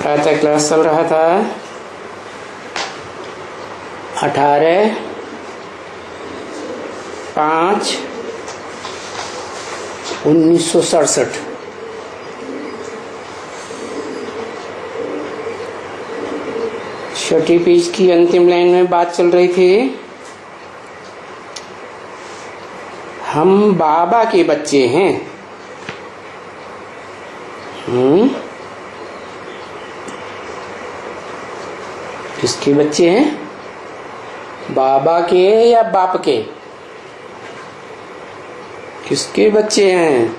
प्रातः क्लास चल रहा था 18/5/1967। छठी पेज की अंतिम लाइन में बात चल रही थी, हम बाबा के बच्चे हैं। किसके बच्चे हैं? बाबा के या बाप के? किसके बच्चे हैं?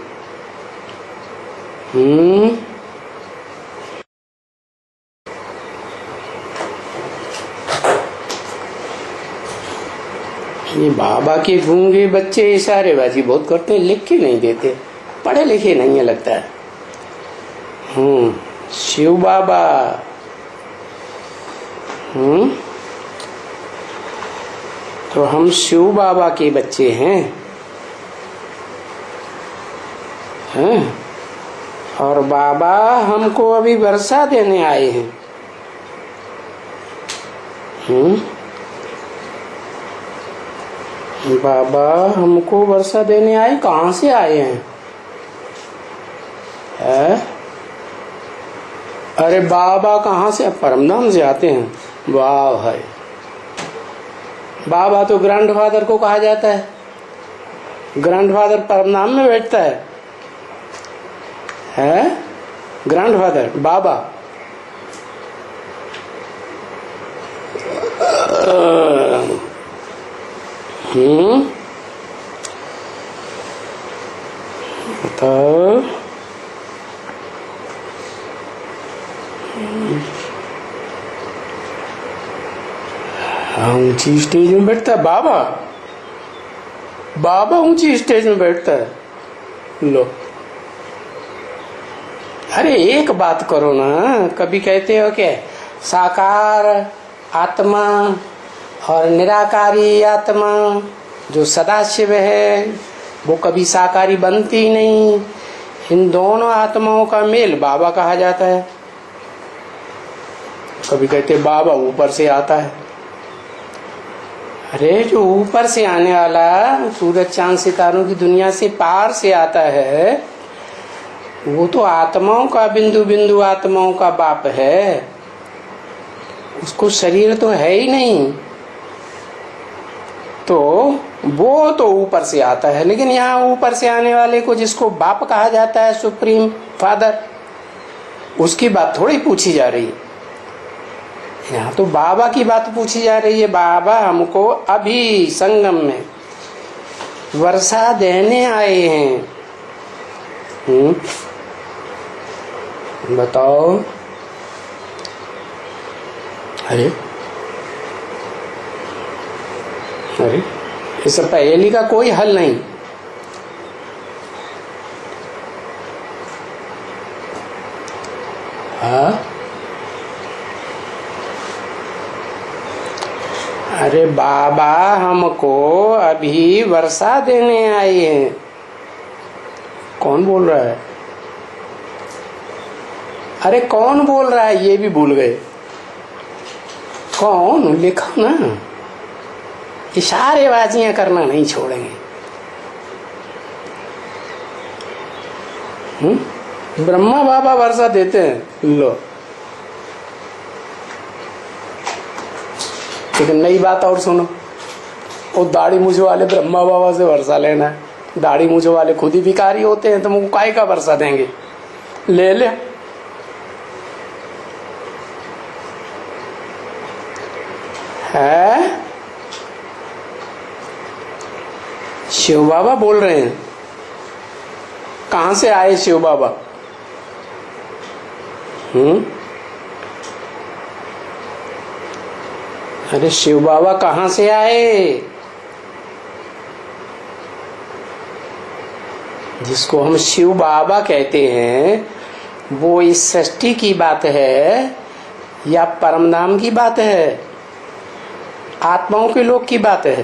ये बाबा के गूंगे बच्चे इशारेबाजी बहुत करते हैं, लिख के नहीं देते, पढ़े लिखे नहीं है लगता है। शिव बाबा। तो हम शिव बाबा के बच्चे हैं, और बाबा हमको अभी वर्षा देने आए हैं। बाबा हमको वर्षा देने आए, कहाँ से आए हैं? अरे बाबा कहाँ से? परमधाम से आते हैं। वाह भाई, बाबा तो ग्रैंडफादर को कहा जाता है। ग्रैंडफादर परमधाम में बैठता है ग्रैंडफादर बाबा। बताओ। ऊंची स्टेज में बैठता है बाबा। बाबा ऊंची स्टेज में बैठता है। लो, अरे एक बात करो ना, कभी कहते हो क्या साकार आत्मा और निराकारी आत्मा जो सदाशिव है वो कभी साकारी बनती ही नहीं। इन दोनों आत्माओं का मेल बाबा कहा जाता है। कभी कहते बाबा ऊपर से आता है। अरे जो ऊपर से आने वाला सूरज चांद सितारों की दुनिया से पार से आता है, वो तो आत्माओं का बिंदु बिंदु आत्माओं का बाप है। उसको शरीर तो है ही नहीं, तो वो तो ऊपर से आता है। लेकिन यहाँ ऊपर से आने वाले को जिसको बाप कहा जाता है, सुप्रीम फादर, उसकी बात थोड़ी पूछी जा रही है। यहाँ तो बाबा की बात पूछी जा रही है। बाबा हमको अभी संगम में वर्षा देने आए हैं। बताओ। अरे अरे इस पहेली का कोई हल नहीं। अरे बाबा हमको अभी वर्षा देने आए हैं। कौन बोल रहा है? अरे कौन बोल रहा है ये भी भूल गए। कौन? लिखो ना। इशारेबाजियां करना नहीं छोड़ेंगे। ब्रह्मा बाबा वर्षा देते हैं। लो, लेकिन नई बात और सुनो। वो दाढ़ी मूछ वाले ब्रह्मा बाबा से वर्षा लेना है। दाढ़ी मूछ वाले खुद ही भिखारी होते हैं, तो वो काय का वर्षा देंगे? ले ले। है शिव बाबा बोल रहे हैं। कहां से आए शिव बाबा? अरे शिव बाबा कहां से आए? जिसको हम शिव बाबा कहते हैं वो इस सृष्टि की बात है या परमधाम की बात है, आत्माओं के लोक की बात है?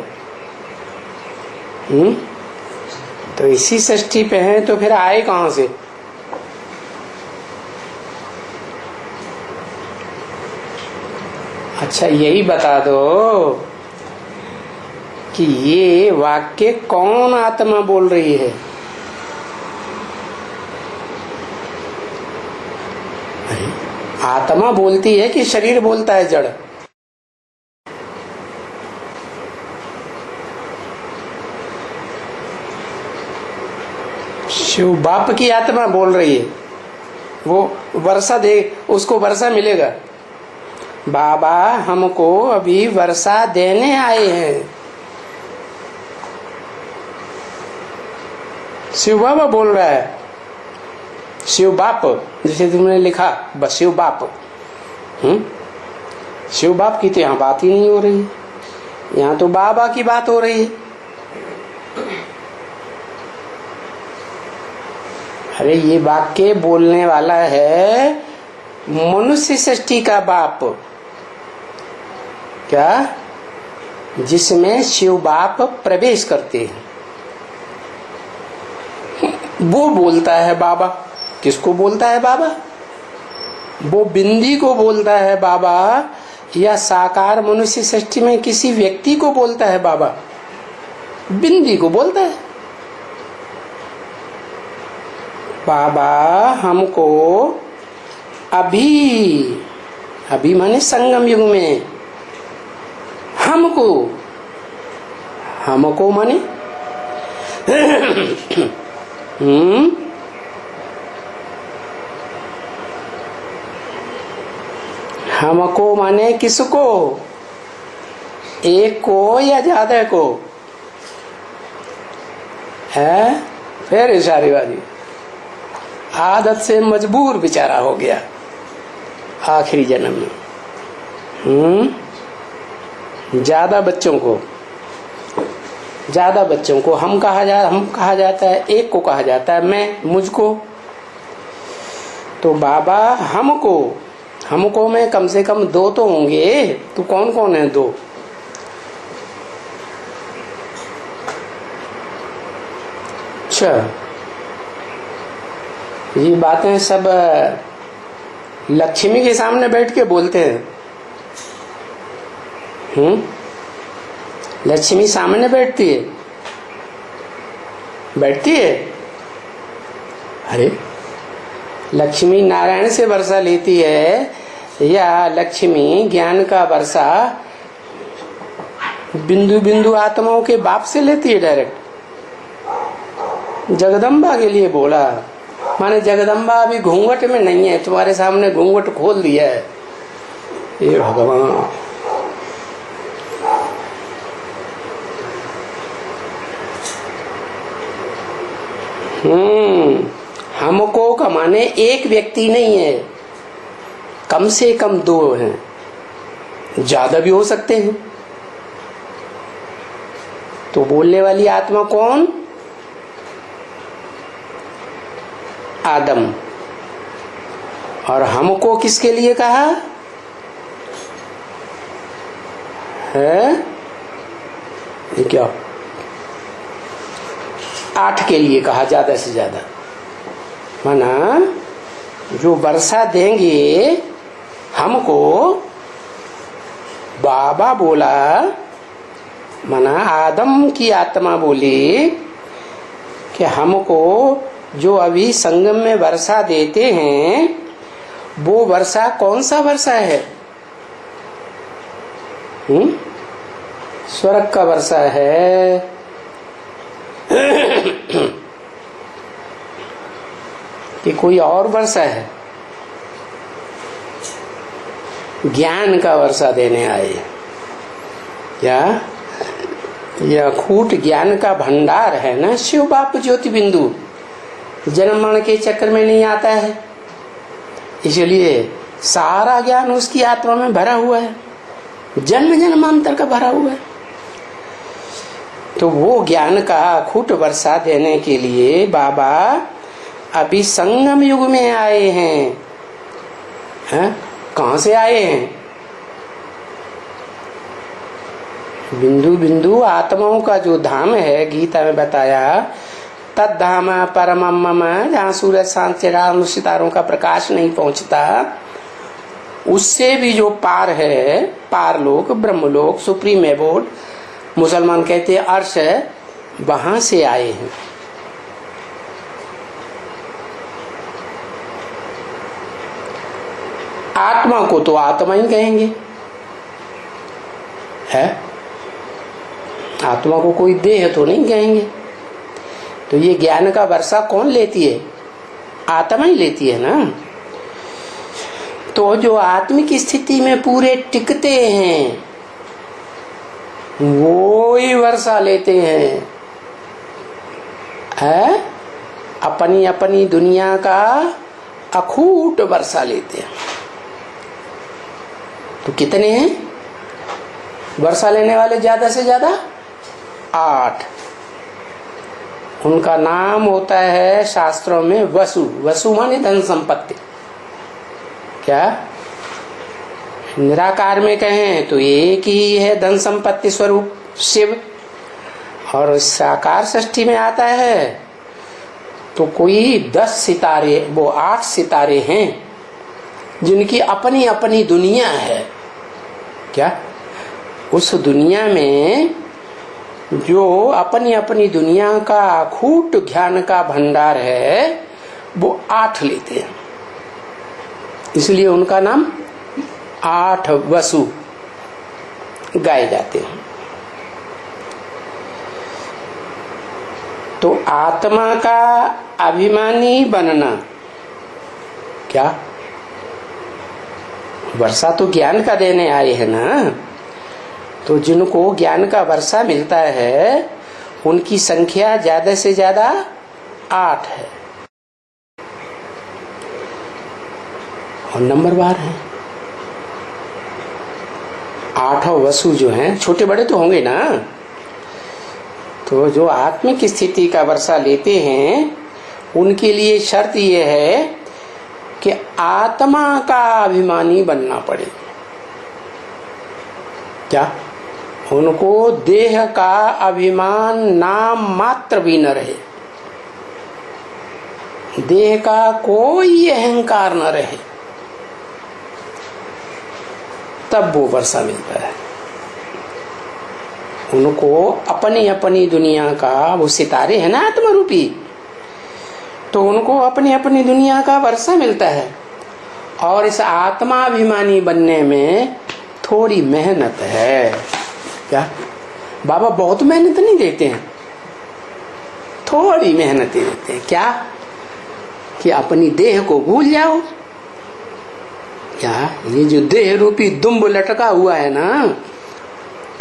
तो इसी सृष्टि पे हैं, तो फिर आए कहां से? अच्छा यही बता दो कि ये वाक्य कौन आत्मा बोल रही है? आत्मा बोलती है कि शरीर बोलता है जड़? शिव बाप की आत्मा बोल रही है। वो वर्षा दे, उसको वर्षा मिलेगा। बाबा हमको अभी वर्षा देने आए हैं। शिव बाबा बोल रहा है। शिव बाप जैसे तुमने लिखा, बस शिव बाप। शिव बाप की तो यहाँ बात ही नहीं हो रही, यहाँ तो बाबा की बात हो रही है। अरे ये वाक्य बोलने वाला है मनुष्य सृष्टि का बाप, क्या? जिसमें शिव बाप प्रवेश करते हैं, वो बोलता है बाबा। किसको बोलता है बाबा? वो बिंदी को बोलता है बाबा, या साकार मनुष्य सृष्टि में किसी व्यक्ति को बोलता है बाबा? बिंदी को बोलता है। बाबा हमको अभी माने संगम युग में, हमको माने हमको माने किसको? एक को या ज्यादा को? है फिर इशारेबाजी। आदत से मजबूर बेचारा हो गया आखिरी जन्म में। ज्यादा बच्चों को हम कहा जाता है, एक को कहा जाता है मैं, मुझको। तो बाबा हमको में कम से कम दो तो होंगे। तो कौन कौन है दो? अच्छा, ये बातें सब लक्ष्मी के सामने बैठ के बोलते हैं। लक्ष्मी सामने बैठती है। अरे लक्ष्मी नारायण से वर्षा लेती है, या लक्ष्मी ज्ञान का वर्षा बिंदु बिंदु आत्माओं के बाप से लेती है डायरेक्ट? जगदम्बा के लिए बोला, माने जगदम्बा अभी घूंघट में नहीं है, तुम्हारे सामने घूंघट खोल दिया है। ये भगवान, हमको का माने एक व्यक्ति नहीं है, कम से कम दो हैं, ज्यादा भी हो सकते हैं। तो बोलने वाली आत्मा कौन? आदम। और हमको किसके लिए कहा है? ये क्या? 8 के लिए कहा, ज्यादा से ज्यादा। माना जो वर्षा देंगे हमको, बाबा बोला, माना आदम की आत्मा बोली कि हमको जो अभी संगम में वर्षा देते हैं, वो वर्षा कौन सा वर्षा है? स्वर्ग का वर्षा है कि कोई और वर्षा है? ज्ञान का वर्षा देने आए। क्या यह अखूट ज्ञान का भंडार है ना शिव बाप ज्योति बिंदु, जन्म मरण के चक्कर में नहीं आता है, इसलिए सारा ज्ञान उसकी आत्मा में भरा हुआ है, जन्म जन्मांतर का भरा हुआ है। तो वो ज्ञान का अखूट वर्षा देने के लिए बाबा अभी संगम युग में आए हैं। कहां से आए हैं? बिंदु बिंदु आत्माओं का जो धाम है, गीता में बताया, तद धाम परम मम, जहाँ सूरज चांद सितारों का प्रकाश नहीं पहुंचता, उससे भी जो पार है, पारलोक, ब्रह्मलोक, सुप्रीम एबोर्ड, मुसलमान कहते हैं अर्श है, वहां से आए हैं। आत्मा को तो आत्मा ही कहेंगे, है? आत्मा को कोई देह तो नहीं कहेंगे। तो ये ज्ञान का वर्षा कौन लेती है? आत्मा ही लेती है ना। तो जो आत्मिक स्थिति में पूरे टिकते हैं वो ही वर्षा लेते हैं, है? अपनी अपनी दुनिया का अखूट वर्षा लेते हैं। तो कितने हैं वर्षा लेने वाले? ज्यादा से ज्यादा 8। उनका नाम होता है शास्त्रों में वसु। वसु माने धन संपत्ति। क्या निराकार में कहें तो एक ही है धन संपत्ति स्वरूप शिव, और साकार षष्ठी में आता है तो कोई 10 सितारे, वो 8 सितारे हैं जिनकी अपनी अपनी दुनिया है। क्या उस दुनिया में जो अपनी अपनी दुनिया का अखूट ज्ञान का भंडार है वो 8 लेते हैं, इसलिए उनका नाम 8 वसु गाए जाते हैं। तो आत्मा का अभिमानी बनना, क्या वर्षा तो ज्ञान का देने आए हैं ना। तो जिनको ज्ञान का वर्षा मिलता है उनकी संख्या ज्यादा से ज्यादा 8 है, और नंबरवार है। 8 वसु जो हैं, छोटे बड़े तो होंगे ना। तो जो आत्मिक स्थिति का वर्षा लेते हैं उनके लिए शर्त यह है कि आत्मा का अभिमानी बनना पड़े। क्या उनको देह का अभिमान नाम मात्र भी न रहे, देह का कोई अहंकार न रहे, तब वो वर्षा मिलता है। उनको अपनी अपनी दुनिया का, वो सितारे है ना आत्मा रूपी, तो उनको अपनी अपनी दुनिया का वर्षा मिलता है। और इस आत्माभिमानी बनने में थोड़ी मेहनत है। क्या बाबा बहुत मेहनत नहीं देते हैं, थोड़ी मेहनत देते हैं। क्या कि अपनी देह को भूल जाओ। क्या ये जो देह रूपी दुम्ब लटका हुआ है ना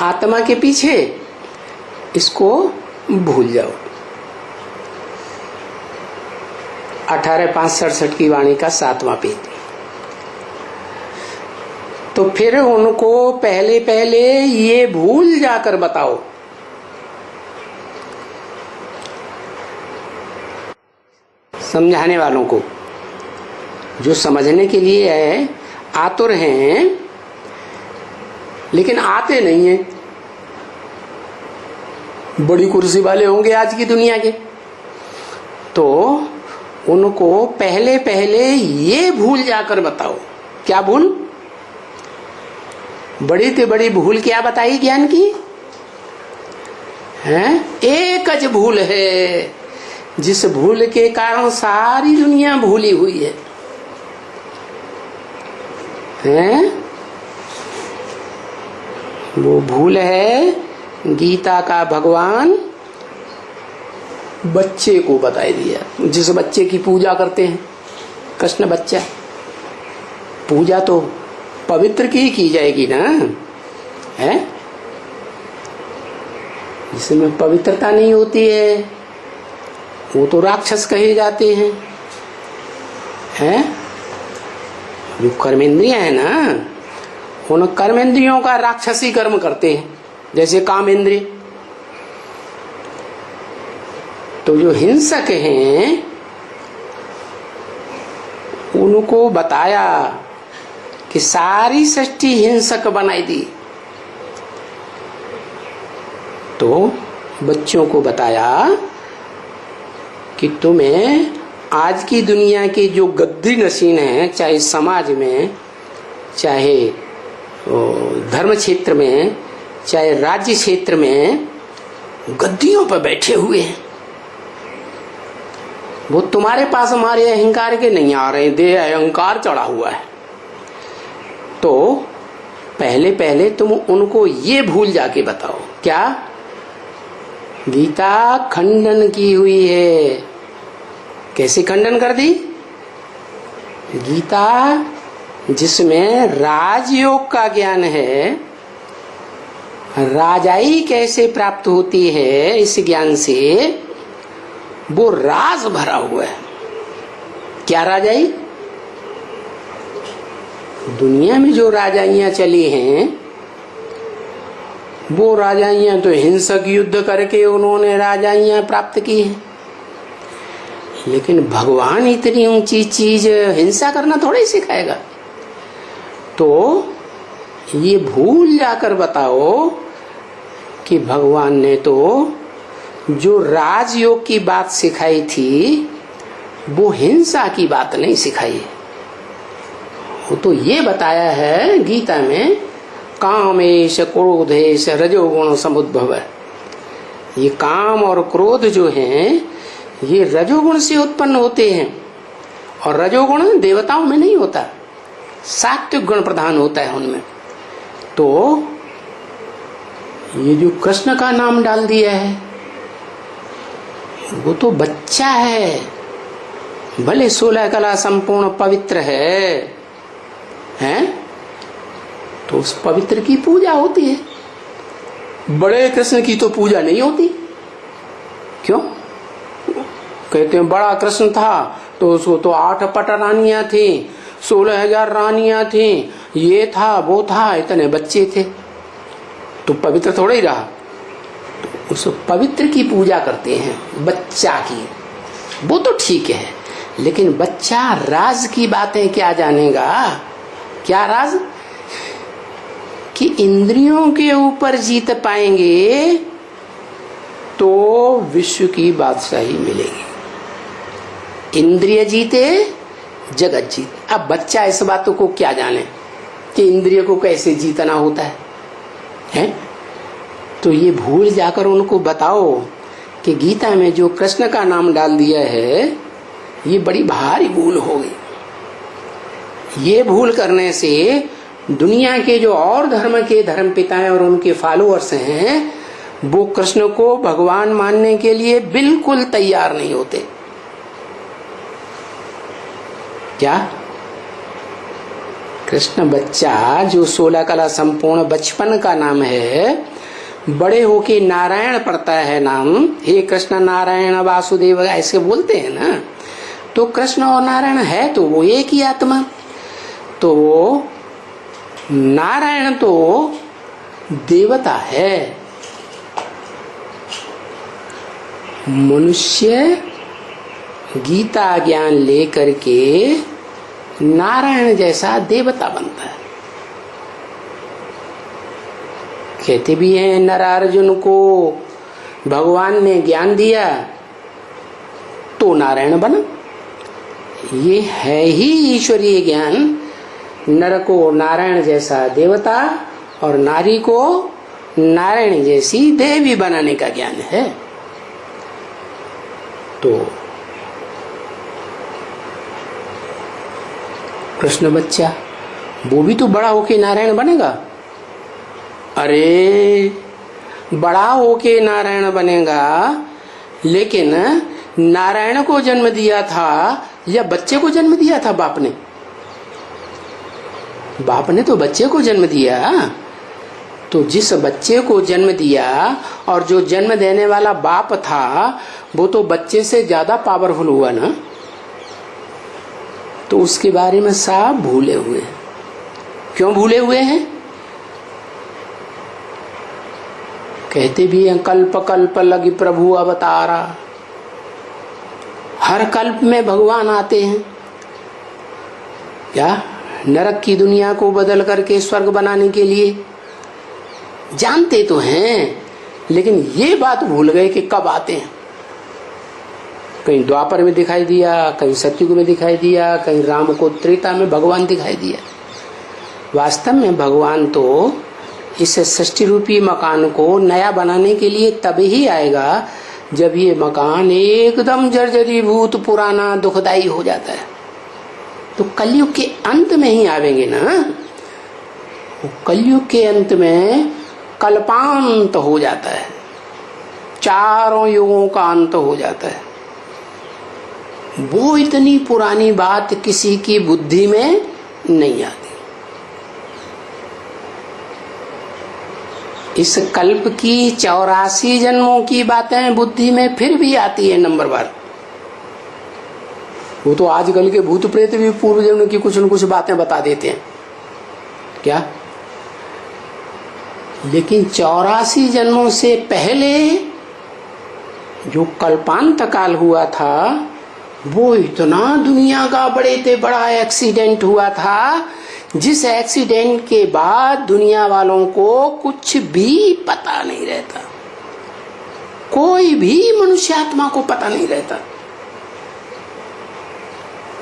आत्मा के पीछे, इसको भूल जाओ। 18:5-67 की वाणी का 7वां पेज। तो फिर उनको पहले पहले ये भूल जाकर बताओ। समझाने वालों को, जो समझने के लिए है आतुर हैं लेकिन आते नहीं हैं, बड़ी कुर्सी वाले होंगे आज की दुनिया के, तो उनको पहले पहले ये भूल जाकर बताओ। क्या भूल? बड़ी से बड़ी भूल क्या बताई ज्ञान की? हैं? एक ज भूल है जिस भूल के कारण सारी दुनिया भूली हुई है। हैं? वो भूल है गीता का भगवान बच्चे को बताई दिया। जिस बच्चे की पूजा करते हैं, कृष्ण बच्चा, पूजा तो पवित्र की जाएगी ना, है? जिसमें पवित्रता नहीं होती है वो तो राक्षस कहे जाते हैं। हैं? जो कर्मेंद्रियां है ना, उन कर्मेंद्रियों का राक्षसी कर्म करते हैं, जैसे कामेंद्रिय। तो जो हिंसक हैं उनको बताया कि सारी सृष्टि हिंसक बनाई दी। तो बच्चों को बताया कि तुम्हें आज की दुनिया के जो गद्दी नशीन है, चाहे समाज में चाहे धर्म क्षेत्र में, चाहे राज्य क्षेत्र में गद्दियों पर बैठे हुए हैं। वो तुम्हारे पास हमारे अहंकार के नहीं आ रहे, दे अहंकार चढ़ा हुआ है। तो पहले पहले तुम उनको ये भूल जाके बताओ, क्या गीता खंडन की हुई है। कैसे खंडन कर दी? गीता जिसमें राजयोग का ज्ञान है, राजाई कैसे प्राप्त होती है इस ज्ञान से, वो राज भरा हुआ है। क्या राजाई? दुनिया में जो राजाइयां चली हैं, वो राजाइयां तो हिंसक युद्ध करके उन्होंने राजाइयां प्राप्त की हैं। लेकिन भगवान इतनी ऊंची चीज हिंसा करना थोड़ा ही सिखाएगा। तो ये भूल जाकर बताओ कि भगवान ने तो जो राजयोग की बात सिखाई थी, वो हिंसा की बात नहीं सिखाई। वो तो ये बताया है गीता में, कामेश क्रोधेश रजोगुण समुद्भव। ये काम और क्रोध जो हैं, ये रजोगुण से उत्पन्न होते हैं, और रजोगुण देवताओं में नहीं होता, सात्विक गुण प्रधान होता है उनमें। तो ये जो कृष्ण का नाम डाल दिया है, वो तो बच्चा है, भले 16 कला संपूर्ण पवित्र है, हैं? तो उस पवित्र की पूजा होती है। बड़े कृष्ण की तो पूजा नहीं होती। क्यों? कहते हैं बड़ा कृष्ण था तो उसको तो 8 पट रानियां थी, 16,000 रानियां थी, ये था वो था, इतने बच्चे थे, तो पवित्र थोड़ा ही रहा। तो उस पवित्र की पूजा करते हैं, बच्चा की, वो तो ठीक है। लेकिन बच्चा राज की बातें क्या जानेगा? क्या राज? कि इंद्रियों के ऊपर जीत पाएंगे तो विश्व की बादशाही मिलेगी। इंद्रिय जीते जगत जीत। अब बच्चा इस बातों को क्या जाने कि इंद्रिय को कैसे जीतना होता है? तो ये भूल जाकर उनको बताओ कि गीता में जो कृष्ण का नाम डाल दिया है, ये बड़ी भारी भूल हो गई। ये भूल करने से दुनिया के जो और धर्म के धर्म पिताएं और उनके फॉलोअर्स हैं, वो कृष्ण को भगवान मानने के लिए बिल्कुल तैयार नहीं होते। क्या? कृष्ण बच्चा जो 16 कला संपूर्ण बचपन का नाम है, बड़े होके नारायण पड़ता है नाम, हे कृष्ण नारायण वासुदेव ऐसे बोलते हैं ना। तो कृष्ण और नारायण है तो वो एक ही आत्मा। तो नारायण तो देवता है, मनुष्य गीता ज्ञान लेकर के नारायण जैसा देवता बनता है। कहते भी हैं नरार्जुन को भगवान ने ज्ञान दिया तो नारायण बना। ये है ही ईश्वरीय ज्ञान। नर को नारायण जैसा देवता और नारी को नारायण जैसी देवी बनाने का ज्ञान है। तो कृष्ण बच्चा वो भी तो बड़ा होके नारायण बनेगा। अरे बड़ा होके नारायण बनेगा, लेकिन नारायण को जन्म दिया था या बच्चे को जन्म दिया था बाप ने? बाप ने तो बच्चे को जन्म दिया। तो जिस बच्चे को जन्म दिया और जो जन्म देने वाला बाप था, वो तो बच्चे से ज्यादा पावरफुल हुआ ना। तो उसके बारे में सब भूले हुए हैं। क्यों भूले हुए हैं? कहते भी हैं कल्प कल्प लगी प्रभु अवतारा। हर कल्प में भगवान आते हैं। क्या? नरक की दुनिया को बदल करके स्वर्ग बनाने के लिए। जानते तो हैं, लेकिन ये बात भूल गए कि कब आते हैं। कहीं द्वापर में दिखाई दिया, कहीं सतयुग में दिखाई दिया, कहीं राम को त्रेता में भगवान दिखाई दिया। वास्तव में भगवान तो इस सृष्टि रूपी मकान को नया बनाने के लिए तब ही आएगा जब ये मकान एकदम जर्जरीभूत पुराना दुखदाई हो जाता है। तो कलयुग के अंत में ही आवेंगे ना। कलयुग के अंत में कल्पांत हो जाता है, चारों युगों का अंत हो जाता है। वो इतनी पुरानी बात किसी की बुद्धि में नहीं आती। इस कल्प की 84 जन्मों की बातें बुद्धि में फिर भी आती है नंबर बार। वो तो आजकल के भूत प्रेत भी पूर्व जन्म की कुछ न कुछ बातें बता देते हैं क्या, लेकिन 84 जन्मों से पहले जो कल्पांत काल हुआ था वो इतना दुनिया का बड़े से बड़ा एक्सीडेंट हुआ था, जिस एक्सीडेंट के बाद दुनिया वालों को कुछ भी पता नहीं रहता, कोई भी मनुष्य आत्मा को पता नहीं रहता,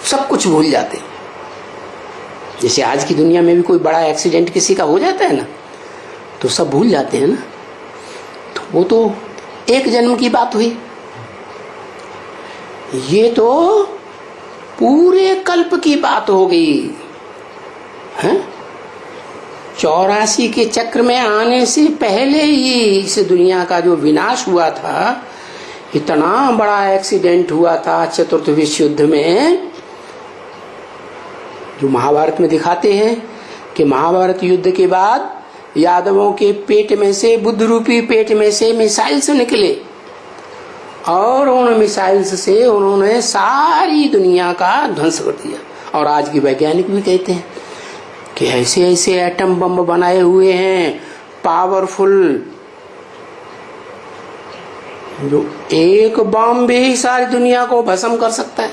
सब कुछ भूल जाते। जैसे आज की दुनिया में भी कोई बड़ा एक्सीडेंट किसी का हो जाता है ना, तो सब भूल जाते हैं ना। तो वो तो एक जन्म की बात हुई, ये तो पूरे कल्प की बात हो गई है। 84 के चक्र में आने से पहले ही इस दुनिया का जो विनाश हुआ था, इतना बड़ा एक्सीडेंट हुआ था चतुर्थ विश्व युद्ध में, जो महाभारत में दिखाते हैं कि महाभारत युद्ध के बाद यादवों के पेट में से, बुद्ध रूपी पेट में से मिसाइल्स निकले और उन मिसाइल्स से उन्होंने सारी दुनिया का ध्वंस कर दिया। और आज की वैज्ञानिक भी कहते हैं कि ऐसे ऐसे एटम बम बनाए हुए हैं पावरफुल, जो एक बम भी सारी दुनिया को भस्म कर सकता है।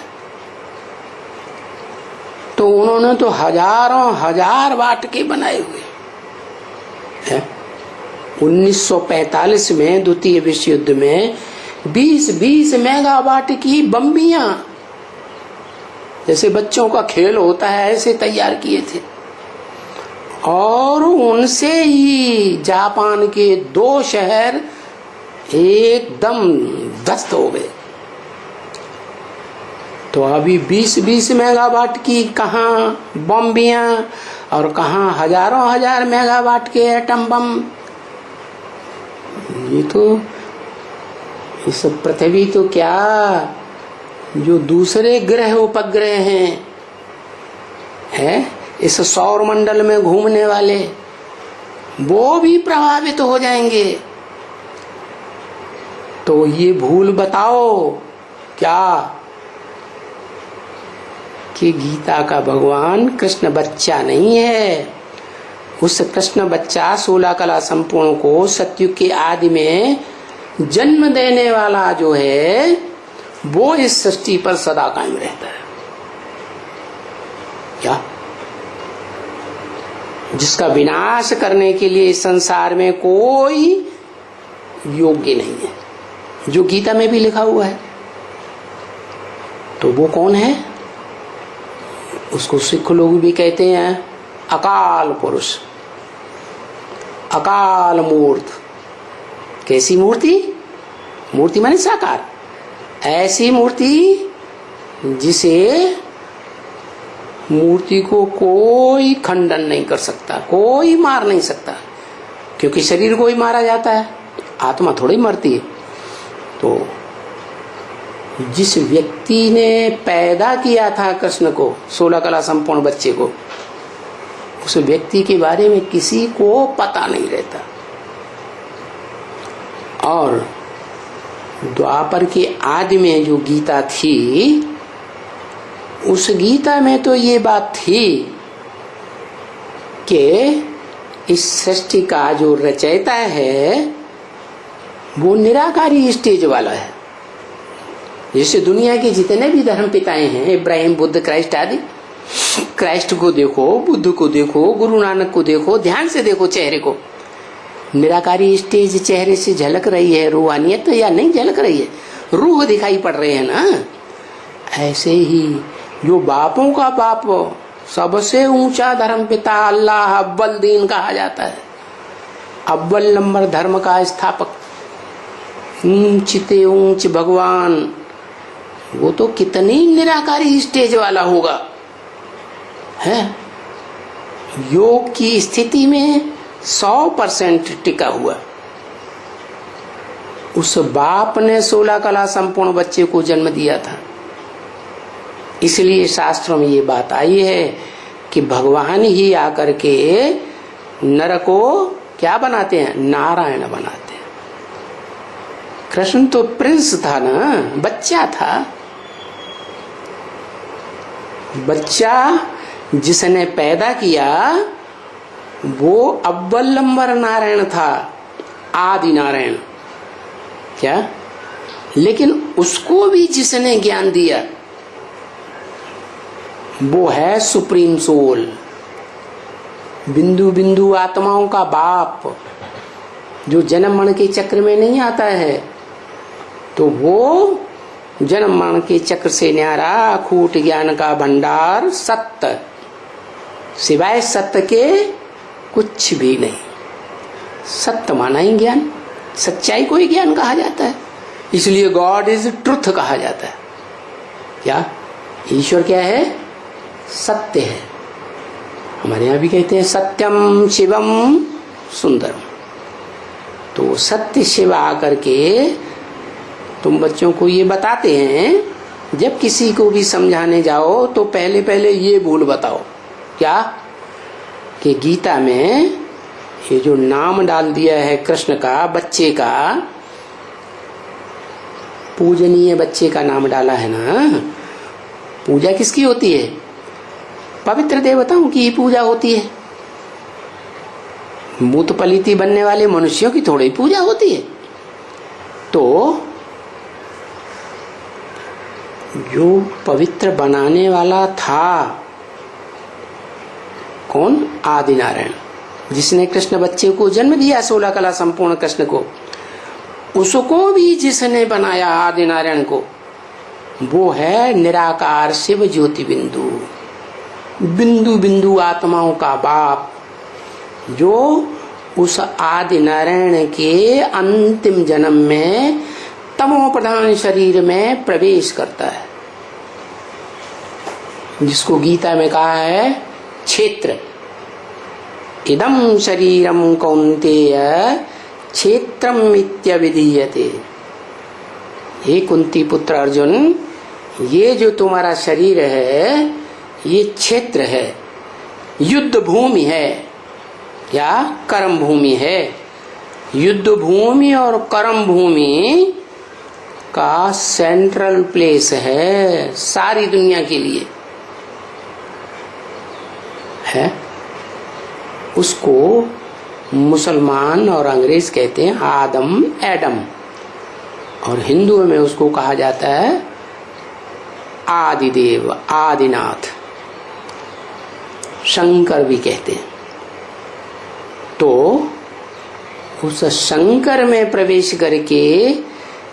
तो उन्होंने तो हजारों हजार वाट के बनाए हुए हैं। 1945 में द्वितीय विश्व युद्ध में 20-20 मेगावाट की बम्बियां, जैसे बच्चों का खेल होता है ऐसे तैयार किए थे, और उनसे ही जापान के 2 शहर एकदम ध्वस्त हो गए। तो अभी 20-20 मेगावाट की कहाँ बम्बियां और कहाँ हजारों हजार मेगावाट के एटम बम। ये तो इस पृथ्वी तो क्या, जो दूसरे ग्रह उपग्रह हैं इस सौर मंडल में घूमने वाले, वो भी प्रभावित हो जाएंगे। तो ये भूल बताओ क्या कि गीता का भगवान कृष्ण बच्चा नहीं है। उस कृष्ण बच्चा 16 कला संपूर्ण को सतयुग के आदि में जन्म देने वाला जो है, वो इस सृष्टि पर सदा कायम रहता है क्या, जिसका विनाश करने के लिए इस संसार में कोई योग्य नहीं है, जो गीता में भी लिखा हुआ है। तो वो कौन है? उसको सिख लोग भी कहते हैं अकाल पुरुष, अकाल मूर्त। कैसी मूर्ति? मूर्ति माने साकार, ऐसी मूर्ति जिसे मूर्ति को कोई खंडन नहीं कर सकता, कोई मार नहीं सकता, क्योंकि शरीर को ही मारा जाता है, आत्मा थोड़ी मरती है। तो जिस व्यक्ति ने पैदा किया था कृष्ण को, 16 कला संपूर्ण बच्चे को, उस व्यक्ति के बारे में किसी को पता नहीं रहता। और द्वापर के आदि में जो गीता थी, उस गीता में तो ये बात थी कि इस सृष्टि का जो रचयिता है वो निराकारी स्टेज वाला है। जैसे दुनिया के जितने भी धर्म पिताएं हैं, इब्राहिम, बुद्ध, क्राइस्ट आदि, क्राइस्ट को देखो, बुद्ध को देखो, गुरु नानक को देखो, ध्यान से देखो चेहरे को, निराकारी स्टेज चेहरे से झलक रही है रूहानियत या नहीं झलक रही है? रूह दिखाई पड़ रहे हैं ना। ऐसे ही जो बापों का बाप सबसे ऊंचा धर्म पिता अल्लाह अव्वल दीन कहा जाता है, अव्वल नंबर धर्म का स्थापक, ऊंचते ऊंच भगवान। वो तो कितनी निराकारी स्टेज वाला होगा, है योग की स्थिति में 100% टिका हुआ। उस बाप ने 16 कला संपूर्ण बच्चे को जन्म दिया था। इसलिए शास्त्रों में ये बात आई है कि भगवान ही आकर के नर को क्या बनाते हैं, नारायण बनाते हैं। कृष्ण तो प्रिंस था ना, बच्चा था। बच्चा जिसने पैदा किया वो अव्वल नंबर नारायण था, आदि नारायण। क्या? लेकिन उसको भी जिसने ज्ञान दिया वो है सुप्रीम सोल, बिंदु बिंदु आत्माओं का बाप, जो जन्म मरण के चक्र में नहीं आता है। तो वो जन्म मरण के चक्र से न्यारा अखूट ज्ञान का भंडार सत्य, सिवाय सत्य के कुछ भी नहीं। सत्य माना ही ज्ञान, सच्चाई को ही ज्ञान कहा जाता है। इसलिए गॉड इज ट्रुथ कहा जाता है। क्या? ईश्वर क्या है? सत्य है। हमारे यहाँ भी कहते हैं सत्यम शिवम सुंदरम। तो सत्य शिव आकर के तुम बच्चों को ये बताते हैं। जब किसी को भी समझाने जाओ तो पहले पहले ये भूल बताओ, क्या? कि गीता में ये जो नाम डाल दिया है कृष्ण का, बच्चे का, पूजनीय बच्चे का नाम डाला है ना। पूजा किसकी होती है? पवित्र देवताओं की पूजा होती है। मूत पलीती बनने वाले मनुष्यों की थोड़ी पूजा होती है। तो जो पवित्र बनाने वाला था कौन? आदि नारायण, जिसने कृष्ण बच्चे को जन्म दिया, 16 कला संपूर्ण कृष्ण को, उसको भी जिसने बनाया आदि नारायण को, वो है निराकार शिव ज्योति बिंदु, बिंदु बिंदु आत्माओं का बाप, जो उस आदि नारायण के अंतिम जन्म में तमो प्रधान शरीर में प्रवेश करता है, जिसको गीता में कहा है क्षेत्र। इदं शरीरम कौन्तेय क्षेत्रम इत्यभिधीयते। हे कुंती पुत्र अर्जुन, ये जो तुम्हारा शरीर है ये क्षेत्र है, युद्ध भूमि है या कर्म भूमि है। युद्ध भूमि और कर्म भूमि का सेंट्रल प्लेस है सारी दुनिया के लिए है। उसको मुसलमान और अंग्रेज कहते हैं आदम, एडम, और हिंदुओं में उसको कहा जाता है आदिदेव, आदिनाथ, शंकर भी कहते हैं। तो उस शंकर में प्रवेश करके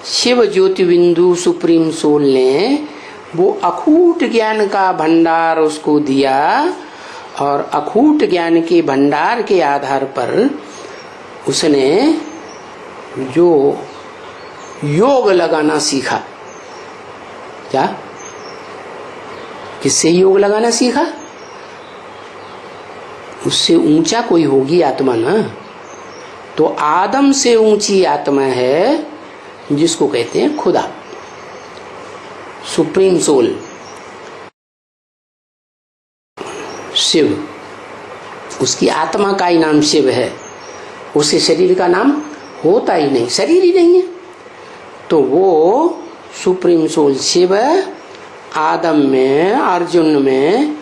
शिव ज्योति बिंदु सुप्रीम सोल ने वो अखूट ज्ञान का भंडार उसको दिया, और अखूट ज्ञान के भंडार के आधार पर उसने जो योग लगाना सीखा। क्या? किससे योग लगाना सीखा? उससे ऊंचा कोई होगी आत्मा ना। तो आदम से ऊंची आत्मा है जिसको कहते हैं खुदा, सुप्रीम सोल, शिव। उसकी आत्मा का ही नाम शिव है, उसके शरीर का नाम होता ही नहीं, शरीर ही नहीं है। तो वो सुप्रीम सोल शिव आदम में, अर्जुन में,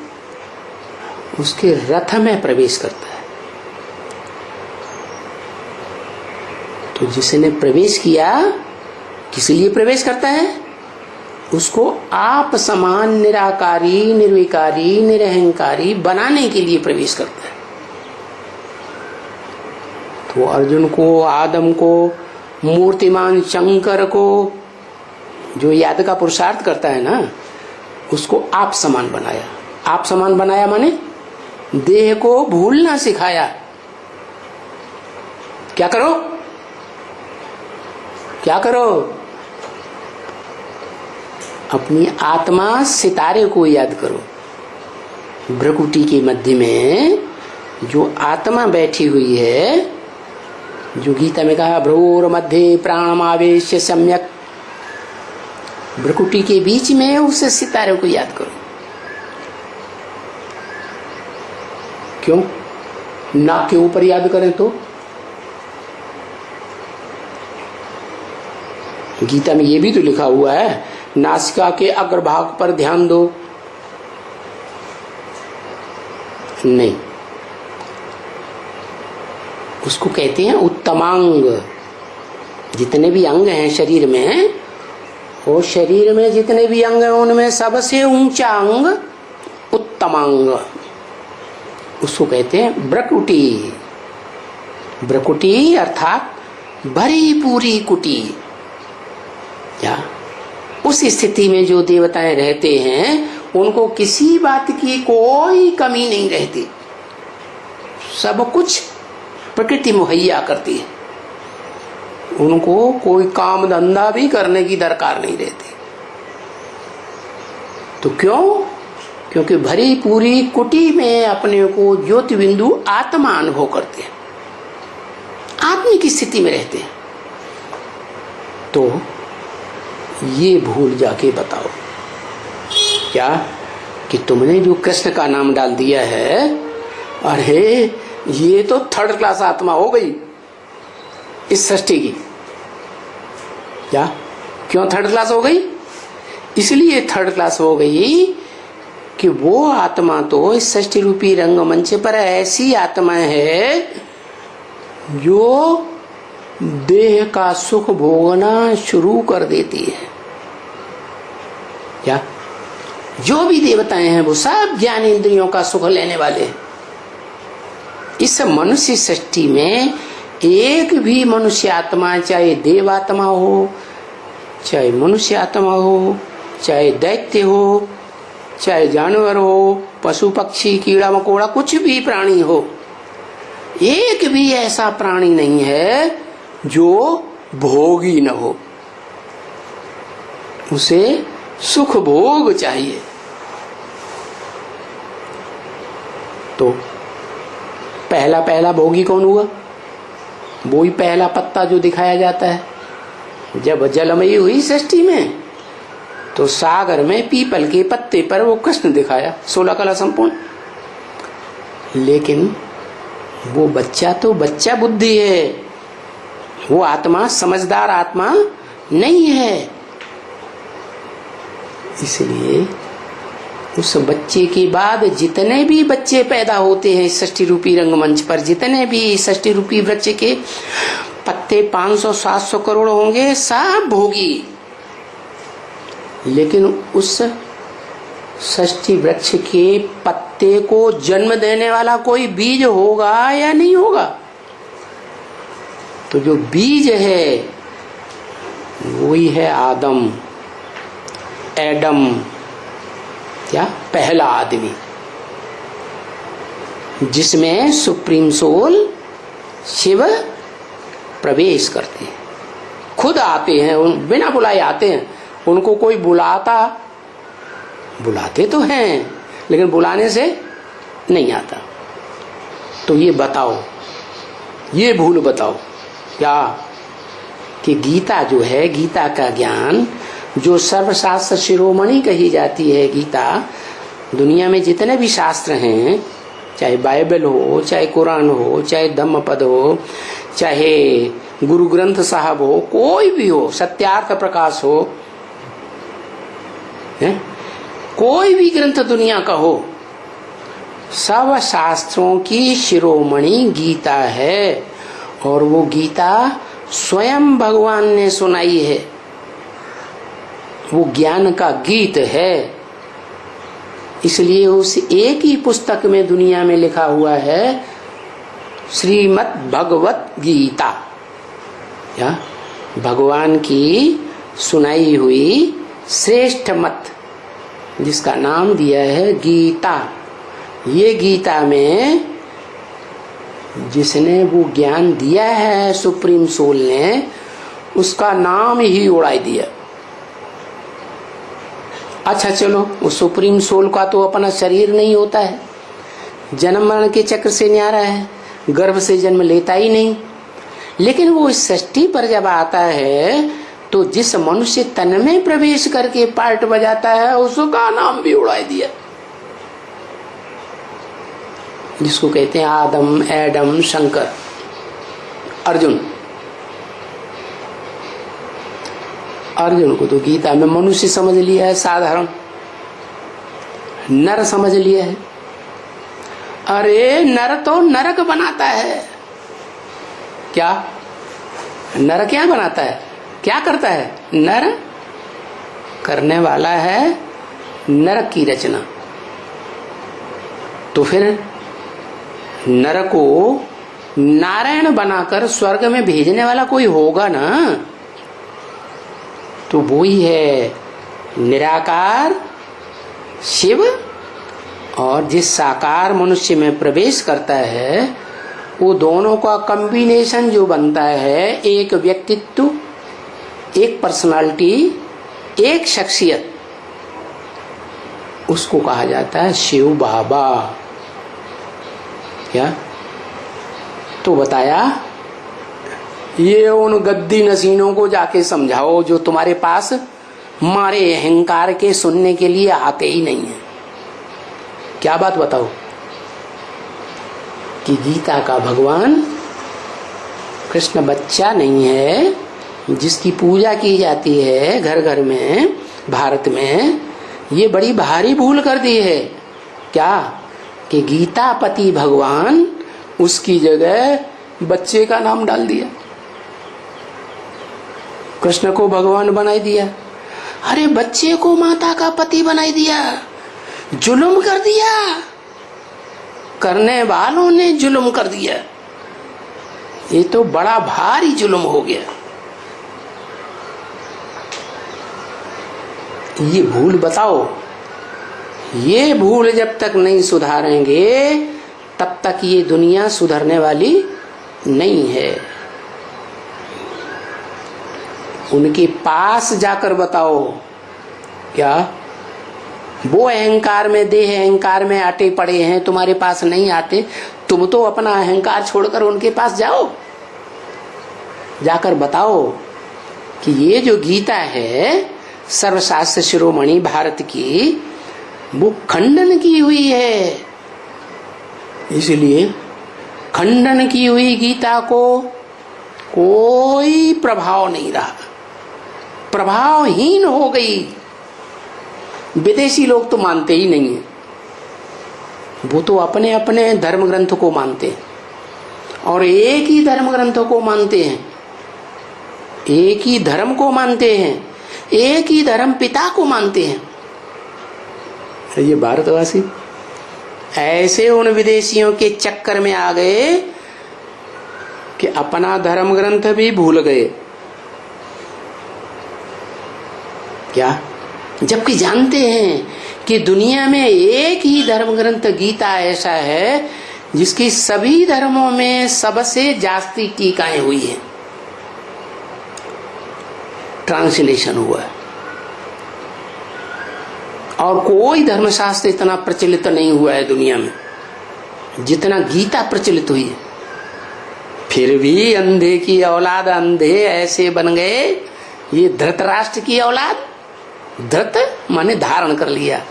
उसके रथ में प्रवेश करता है। तो जिसने प्रवेश किया, किस लिए प्रवेश करता है? उसको आप समान निराकारी, निर्विकारी, निरहंकारी बनाने के लिए प्रवेश करता है। तो अर्जुन को, आदम को, मूर्तिमान शंकर को जो याद का पुरुषार्थ करता है ना, उसको आप समान बनाया। आप समान बनाया माने देह को भूलना सिखाया। क्या करो, क्या करो? अपनी आत्मा सितारे को याद करो। भ्रकुटी के मध्य में जो आत्मा बैठी हुई है, जो गीता में कहा भ्रूर मध्य प्राणमावेश सम्यक, भ्रकुटी के बीच में उस सितारे को याद करो। क्यों? नाक के ऊपर याद करें तो? गीता में ये भी तो लिखा हुआ है, नासिका के अग्रभाग पर ध्यान दो। नहीं, उसको कहते हैं उत्तमांग। जितने भी अंग हैं शरीर में, वो शरीर में जितने भी अंग हैं उनमें सबसे ऊंचा अंग उत्तमांग, उसको कहते हैं भ्रकुटी। भ्रकुटी अर्थात भरी पूरी कुटी। क्या उस स्थिति में जो देवताएं रहते हैं उनको किसी बात की कोई कमी नहीं रहती, सब कुछ प्रकृति मुहैया करती है, उनको कोई काम धंधा भी करने की दरकार नहीं रहती। तो क्यों? क्योंकि भरी पूरी कुटी में अपने को ज्योति बिंदु आत्मा अनुभव करते हैं, आत्मा की स्थिति में रहते हैं। तो ये भूल जाके बताओ क्या कि तुमने जो कृष्ण का नाम डाल दिया है, अरे ये तो थर्ड क्लास आत्मा हो गई इस सृष्टि की। क्या? क्यों थर्ड क्लास हो गई? इसलिए थर्ड क्लास हो गई कि वो आत्मा तो इस सृष्टि रूपी रंगमंच पर ऐसी आत्मा है जो देह का सुख भोगना शुरू कर देती है। क्या? जो भी देवताएं हैं वो सब ज्ञान इंद्रियों का सुख लेने वाले हैं। इस मनुष्य सृष्टि में एक भी मनुष्य आत्मा, चाहे देवात्मा हो, चाहे मनुष्य आत्मा हो, चाहे दैत्य हो, चाहे जानवर हो, पशु पक्षी कीड़ा मकोड़ा, कुछ भी प्राणी हो, एक भी ऐसा प्राणी नहीं है जो भोगी न हो। उसे सुख भोग चाहिए। तो पहला पहला भोगी कौन हुआ? वो ही पहला पत्ता जो दिखाया जाता है। जब जलमयी हुई सृष्टि में तो सागर में पीपल के पत्ते पर वो कृष्ण दिखाया, 16 कला संपूर्ण। लेकिन वो बच्चा तो बच्चा बुद्धि है, वो आत्मा समझदार आत्मा नहीं है। इसलिए उस बच्चे के बाद जितने भी बच्चे पैदा होते हैं सृष्टि रूपी रंगमंच पर, जितने भी सृष्टि रूपी वृक्ष के पत्ते 500-700 करोड़ होंगे, सब भोगी। लेकिन उस सृष्टि वृक्ष के पत्ते को जन्म देने वाला कोई बीज होगा या नहीं होगा? तो जो बीज है वही है आदम, एडम, क्या? पहला आदमी, जिसमें सुप्रीम सोल शिव प्रवेश करते हैं, खुद आते हैं, बिना बुलाए आते हैं। उनको कोई बुलाते तो हैं लेकिन बुलाने से नहीं आता। तो ये बताओ, ये भूल बताओ क्या कि गीता जो है, गीता का ज्ञान जो सर्वशास्त्र शिरोमणि कही जाती है, गीता दुनिया में जितने भी शास्त्र हैं, चाहे बाइबल हो, चाहे कुरान हो, चाहे धम्मपद हो, चाहे गुरु ग्रंथ साहब हो, कोई भी हो, सत्यार्थ प्रकाश हो, है? कोई भी ग्रंथ दुनिया का हो, सब शास्त्रों की शिरोमणि गीता है। और वो गीता स्वयं भगवान ने सुनाई है, वो ज्ञान का गीत है। इसलिए उस एक ही पुस्तक में दुनिया में लिखा हुआ है श्रीमद् भगवत गीता, या भगवान की सुनाई हुई श्रेष्ठ मत जिसका नाम दिया है गीता। ये गीता में जिसने वो ज्ञान दिया है सुप्रीम सोल ने, उसका नाम ही उड़ाई दिया। अच्छा चलो, उस सुप्रीम सोल का तो अपना शरीर नहीं होता है, जन्म मरण के चक्र से न्यारा है, गर्भ से जन्म लेता ही नहीं। लेकिन वो इस सृष्टि पर जब आता है तो जिस मनुष्य तन में प्रवेश करके पार्ट बजाता है उसका नाम भी उड़ा दिया, जिसको कहते हैं आदम, एडम, शंकर। अर्जुन को तो गीता में मनुष्य समझ लिया है, साधारण नर समझ लिया है। अरे नर तो नरक बनाता है। क्या नर क्या बनाता है, क्या करता है? नर करने वाला है नरक की रचना। तो फिर नर को नारायण बनाकर स्वर्ग में भेजने वाला कोई होगा ना, तो वो ही है निराकार शिव। और जिस साकार मनुष्य में प्रवेश करता है वो दोनों का कॉम्बिनेशन जो बनता है, एक व्यक्तित्व, एक पर्सनालिटी, एक शख्सियत, उसको कहा जाता है शिव बाबा। क्या तो बताया, ये उन गद्दी नसीनों को जाके समझाओ जो तुम्हारे पास मारे अहंकार के सुनने के लिए आते ही नहीं है। क्या बात बताओ कि गीता का भगवान कृष्ण बच्चा नहीं है, जिसकी पूजा की जाती है घर घर में भारत में। ये बड़ी भारी भूल कर दी है क्या कि गीतापति भगवान, उसकी जगह बच्चे का नाम डाल दिया, कृष्ण को भगवान बनाई दिया। अरे बच्चे को माता का पति बनाई दिया, जुल्म कर दिया, करने वालों ने जुल्म कर दिया। ये तो बड़ा भारी जुल्म हो गया। ये भूल बताओ, ये भूल जब तक नहीं सुधारेंगे तब तक ये दुनिया सुधरने वाली नहीं है। उनके पास जाकर बताओ, क्या वो अहंकार में, देह अहंकार में अटे पड़े हैं, तुम्हारे पास नहीं आते? तुम तो अपना अहंकार छोड़कर उनके पास जाओ, जाकर बताओ कि ये जो गीता है सर्वशास्त्र शिरोमणि भारत की, वो खंडन की हुई है। इसलिए खंडन की हुई गीता को कोई प्रभाव नहीं रहा, प्रभावहीन हो गई। विदेशी लोग तो मानते ही नहीं है, वो तो अपने अपने धर्म ग्रंथ को मानते हैं और एक ही धर्म ग्रंथों को मानते हैं, एक ही धर्म को मानते हैं, एक ही धर्म पिता को मानते हैं। ये भारतवासी ऐसे उन विदेशियों के चक्कर में आ गए कि अपना धर्म ग्रंथ भी भूल गए। क्या? जबकि जानते हैं कि दुनिया में एक ही धर्म ग्रंथ गीता ऐसा है जिसकी सभी धर्मों में सबसे जास्ती टीकाएं हुई हैं, ट्रांसलेशन हुआ है। और कोई धर्मशास्त्र इतना प्रचलित नहीं हुआ है दुनिया में जितना गीता प्रचलित हुई है। फिर भी अंधे की औलाद अंधे ऐसे बन गए, ये धृतराष्ट्र की औलाद। धृत माने धारण कर लिया,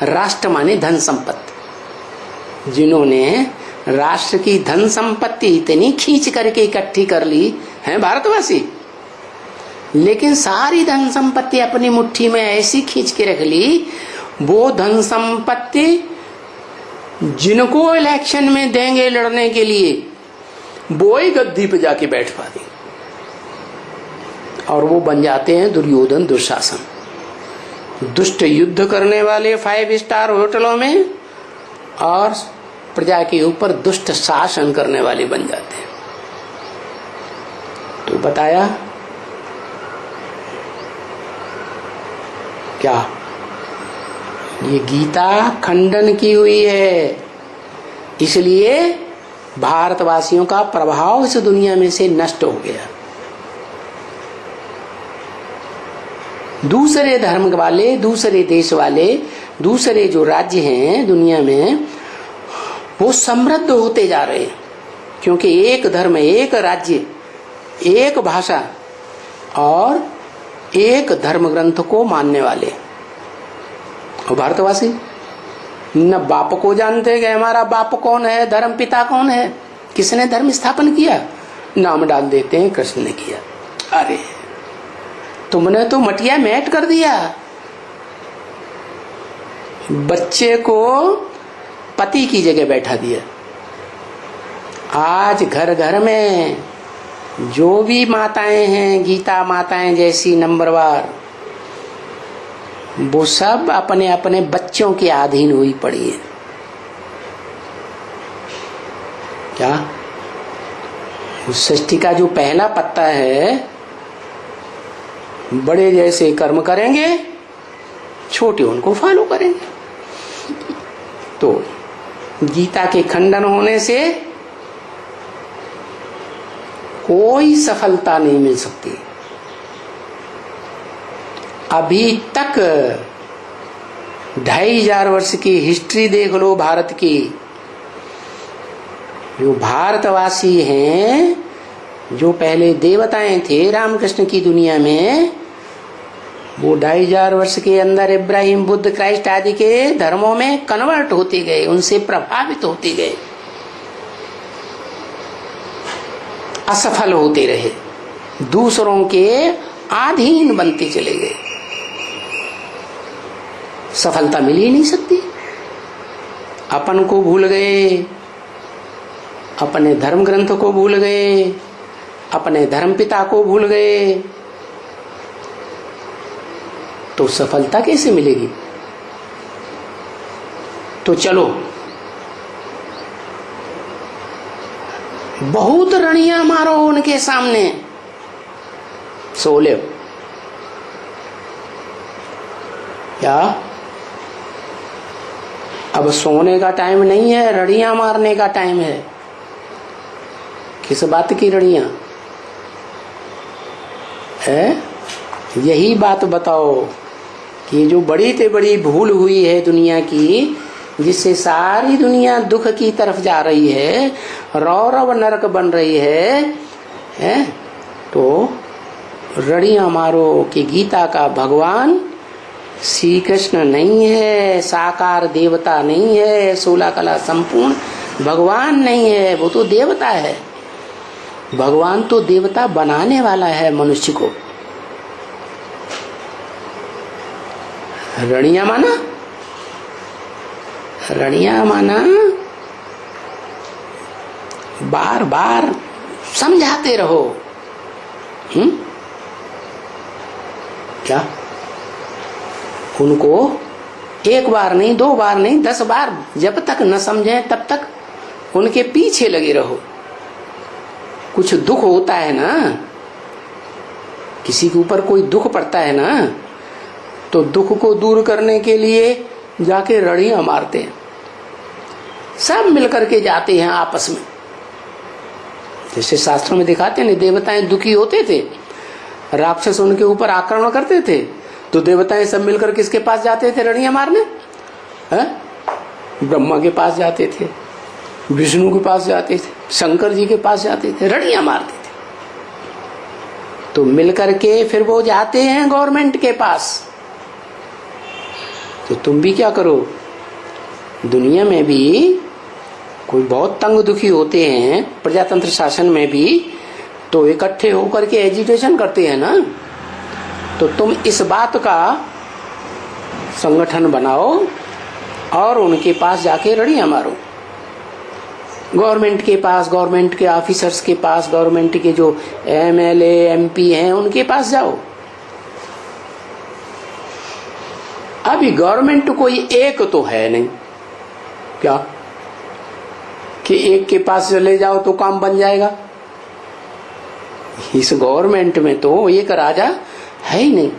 राष्ट्र माने धन संपत्ति। जिन्होंने राष्ट्र की धन संपत्ति इतनी खींच करके इकट्ठी कर ली है भारतवासी, लेकिन सारी धन संपत्ति अपनी मुट्ठी में ऐसी खींच के रख ली, वो धन संपत्ति जिनको इलेक्शन में देंगे लड़ने के लिए, वो ही गद्दी पे जाके बैठ पाते और वो बन जाते हैं दुर्योधन, दुशासन। दुष्ट युद्ध करने वाले 5 स्टार होटलों में और प्रजा के ऊपर दुष्ट शासन करने वाले बन जाते हैं। तो बताया क्या ये गीता खंडन की हुई है, इसलिए भारतवासियों का प्रभाव इस दुनिया में से नष्ट हो गया। दूसरे धर्म वाले, दूसरे देश वाले, दूसरे जो राज्य हैं दुनिया में, वो समृद्ध होते जा रहे हैं, क्योंकि एक धर्म, एक राज्य, एक भाषा और एक धर्म ग्रंथ को मानने वाले। और भारतवासी न बाप को जानते कि हमारा बाप कौन है, धर्म पिता कौन है, किसने धर्म स्थापन किया, नाम डाल देते हैं कृष्ण ने किया। अरे तुमने तो मटिया मैट कर दिया, बच्चे को पति की जगह बैठा दिया। आज घर घर में जो भी माताएं हैं, गीता माताएं जैसी नंबरवार, वो सब अपने अपने बच्चों के अधीन हुई पड़ी है। क्या उस सृष्टि का जो पहला पत्ता है, बड़े जैसे कर्म करेंगे, छोटे उनको फॉलो करेंगे। तो गीता के खंडन होने से कोई सफलता नहीं मिल सकती। अभी तक 2500 वर्ष की हिस्ट्री देख लो भारत की, जो भारतवासी हैं, जो पहले देवताएं थे रामकृष्ण की दुनिया में, वो 2500 वर्ष के अंदर इब्राहिम, बुद्ध, क्राइस्ट आदि के धर्मों में कन्वर्ट होते गए, उनसे प्रभावित होते गए, असफल होते रहे, दूसरों के अधीन बनते चले गए, सफलता मिल ही नहीं सकती। अपन को भूल गए, अपने धर्म ग्रंथ को भूल गए, अपने धर्म पिता को भूल गए, तो सफलता कैसे मिलेगी? तो चलो, बहुत रणियां मारो उनके सामने, सो ले। क्या अब सोने का टाइम नहीं है, रड़ियां मारने का टाइम है। किस बात की रड़ियां है? यही बात बताओ कि जो बड़ी से बड़ी भूल हुई है दुनिया की, जिससे सारी दुनिया दुख की तरफ जा रही है, रौरव नरक बन रही है? तो रड़ियां मारो कि गीता का भगवान श्री कृष्ण नहीं है, साकार देवता नहीं है, 16 कला संपूर्ण भगवान नहीं है, वो तो देवता है। भगवान तो देवता बनाने वाला है मनुष्य को। रड़ियां माना, रड़ियां माना, बार बार समझाते रहो। क्या उनको एक बार नहीं, 2 बार नहीं, 10 बार, जब तक न समझें तब तक उनके पीछे लगे रहो। कुछ दुख होता है ना, किसी के ऊपर कोई दुख पड़ता है ना, तो दुख को दूर करने के लिए जाके रड़ियां मारते हैं, सब मिलकर के जाते हैं आपस में। जैसे शास्त्रों में दिखाते हैं, देवताएं दुखी होते थे, राक्षस उनके ऊपर आक्रमण करते थे, तो देवताएं सब मिलकर किसके पास जाते थे रड़ियां मारने? ब्रह्मा के पास जाते थे, विष्णु के पास जाते थे, शंकर जी के पास जाते थे, रड़ियां मारते थे। तो मिलकर के फिर वो जाते हैं गवर्नमेंट के पास। तो तुम भी क्या करो, दुनिया में भी कोई बहुत तंग दुखी होते हैं, प्रजातंत्र शासन में भी, तो इकट्ठे होकर के एजिटेशन करते हैं ना। तो तुम इस बात का संगठन बनाओ और उनके पास जाके रड़ियां मारो। गवर्नमेंट के पास, गवर्नमेंट के ऑफिसर्स के पास, गवर्नमेंट के जो एमएलए एमपी हैं उनके पास जाओ। अभी गवर्नमेंट कोई एक तो है नहीं, क्या कि एक के पास चले जाओ तो काम बन जाएगा? इस गवर्नमेंट में तो एक राजा है ही नहीं।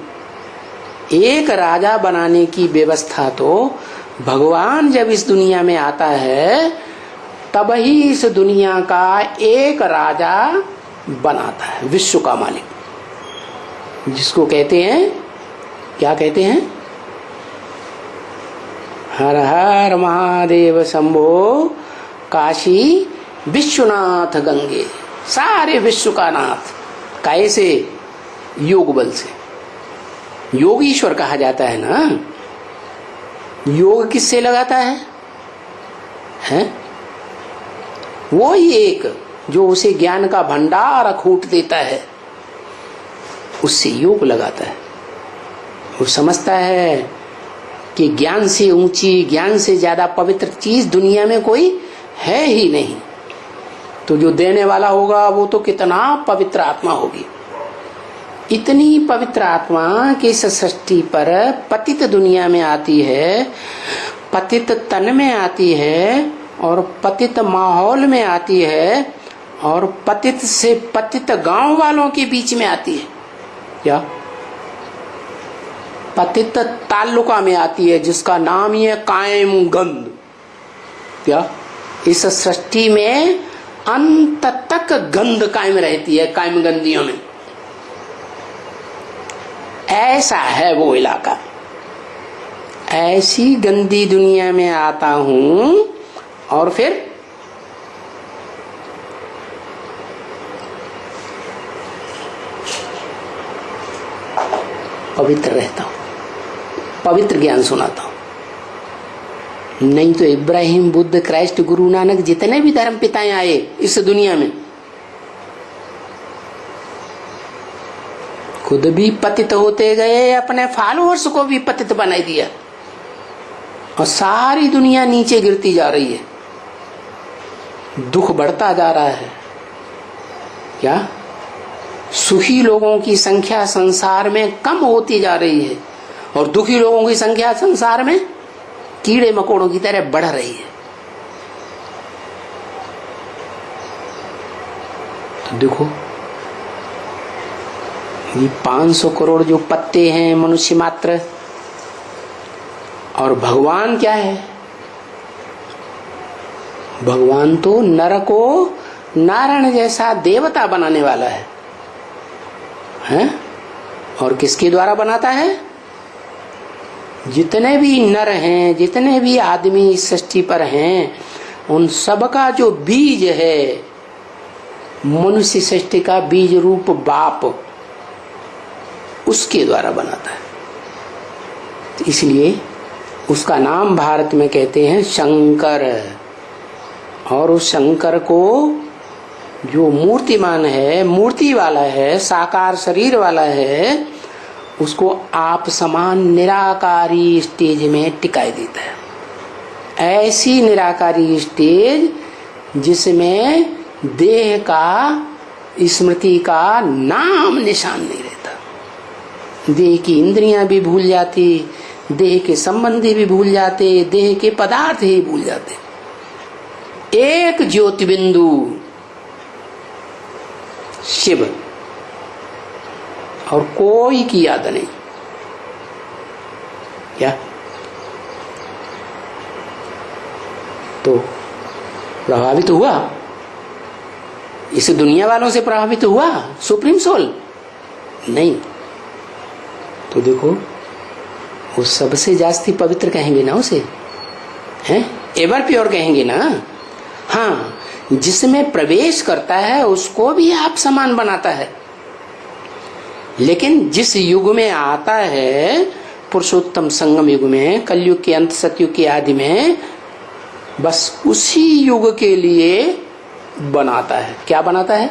एक राजा बनाने की व्यवस्था तो भगवान जब इस दुनिया में आता है तब ही इस दुनिया का एक राजा बनाता है, विश्व का मालिक, जिसको कहते हैं, क्या कहते हैं? हर हर महादेव शंभो काशी विश्वनाथ गंगे। सारे विश्व का नाथ। कैसे? योग बल से। योग ईश्वर कहा जाता है ना। योग किससे लगाता है? हैं? वो ही एक जो उसे ज्ञान का भंडार खूट देता है, उससे योग लगाता है। वो समझता है कि ज्ञान से ऊंची, ज्ञान से ज्यादा पवित्र चीज दुनिया में कोई है ही नहीं। तो जो देने वाला होगा वो तो कितना पवित्र आत्मा होगी। इतनी पवित्र आत्मा कि इस सृष्टि पर पतित दुनिया में आती है, पतित तन में आती है और पतित माहौल में आती है और पतित से पतित गांव वालों के बीच में आती है। क्या? पतित ताल्लुका में आती है, जिसका नाम ही है कायम गंध। क्या? इस सृष्टि में अंत तक गंध कायम रहती है, कायम गंधियों में। ऐसा है वो इलाका। ऐसी गंदी दुनिया में आता हूं और फिर पवित्र रहता हूं, पवित्र ज्ञान सुनाता हूं। नहीं तो इब्राहिम, बुद्ध, क्राइस्ट, गुरु नानक, जितने भी धर्म पिताएं आए इस दुनिया में, खुद भी पतित होते गए, अपने फॉलोअर्स को भी पतित बना दिया और सारी दुनिया नीचे गिरती जा रही है। दुख बढ़ता जा रहा है। क्या? सुखी लोगों की संख्या संसार में कम होती जा रही है और दुखी लोगों की संख्या संसार में कीड़े मकोड़ों की तरह बढ़ रही है। तो देखो, ये 500 करोड़ जो पत्ते हैं मनुष्य मात्र, और भगवान क्या है? भगवान तो नर को नारायण जैसा देवता बनाने वाला है, हैं? और किसके द्वारा बनाता है? जितने भी नर हैं, जितने भी आदमी इस सृष्टि पर हैं, उन सबका जो बीज है, मनुष्य सृष्टि का बीज रूप बाप, उसके द्वारा बनाता है। तो इसलिए उसका नाम भारत में कहते हैं शंकर। और उस शंकर को जो मूर्तिमान है, मूर्ति वाला है, साकार शरीर वाला है, उसको आप समान निराकारी स्टेज में टिकाई देता है। ऐसी निराकारी स्टेज जिसमें देह का, स्मृति का नाम निशान नहीं रहता। देह की इंद्रियां भी भूल जाती, देह के संबंधी भी भूल जाते, देह के पदार्थ ही भूल जाते। एक ज्योति बिंदु शिव, और कोई की याद नहीं। क्या? तो प्रभावित हुआ, इस दुनिया वालों से प्रभावित हुआ सुप्रीम सोल? नहीं। तो देखो, वो सबसे जास्ती पवित्र कहेंगे ना उसे, हैं? एवर प्योर कहेंगे ना। हाँ, जिसमें प्रवेश करता है उसको भी आप समान बनाता है। लेकिन जिस युग में आता है, पुरुषोत्तम संगम युग में, कलयुग के अंत, सतयुग के आदि में, बस उसी युग के लिए बनाता है। क्या बनाता है?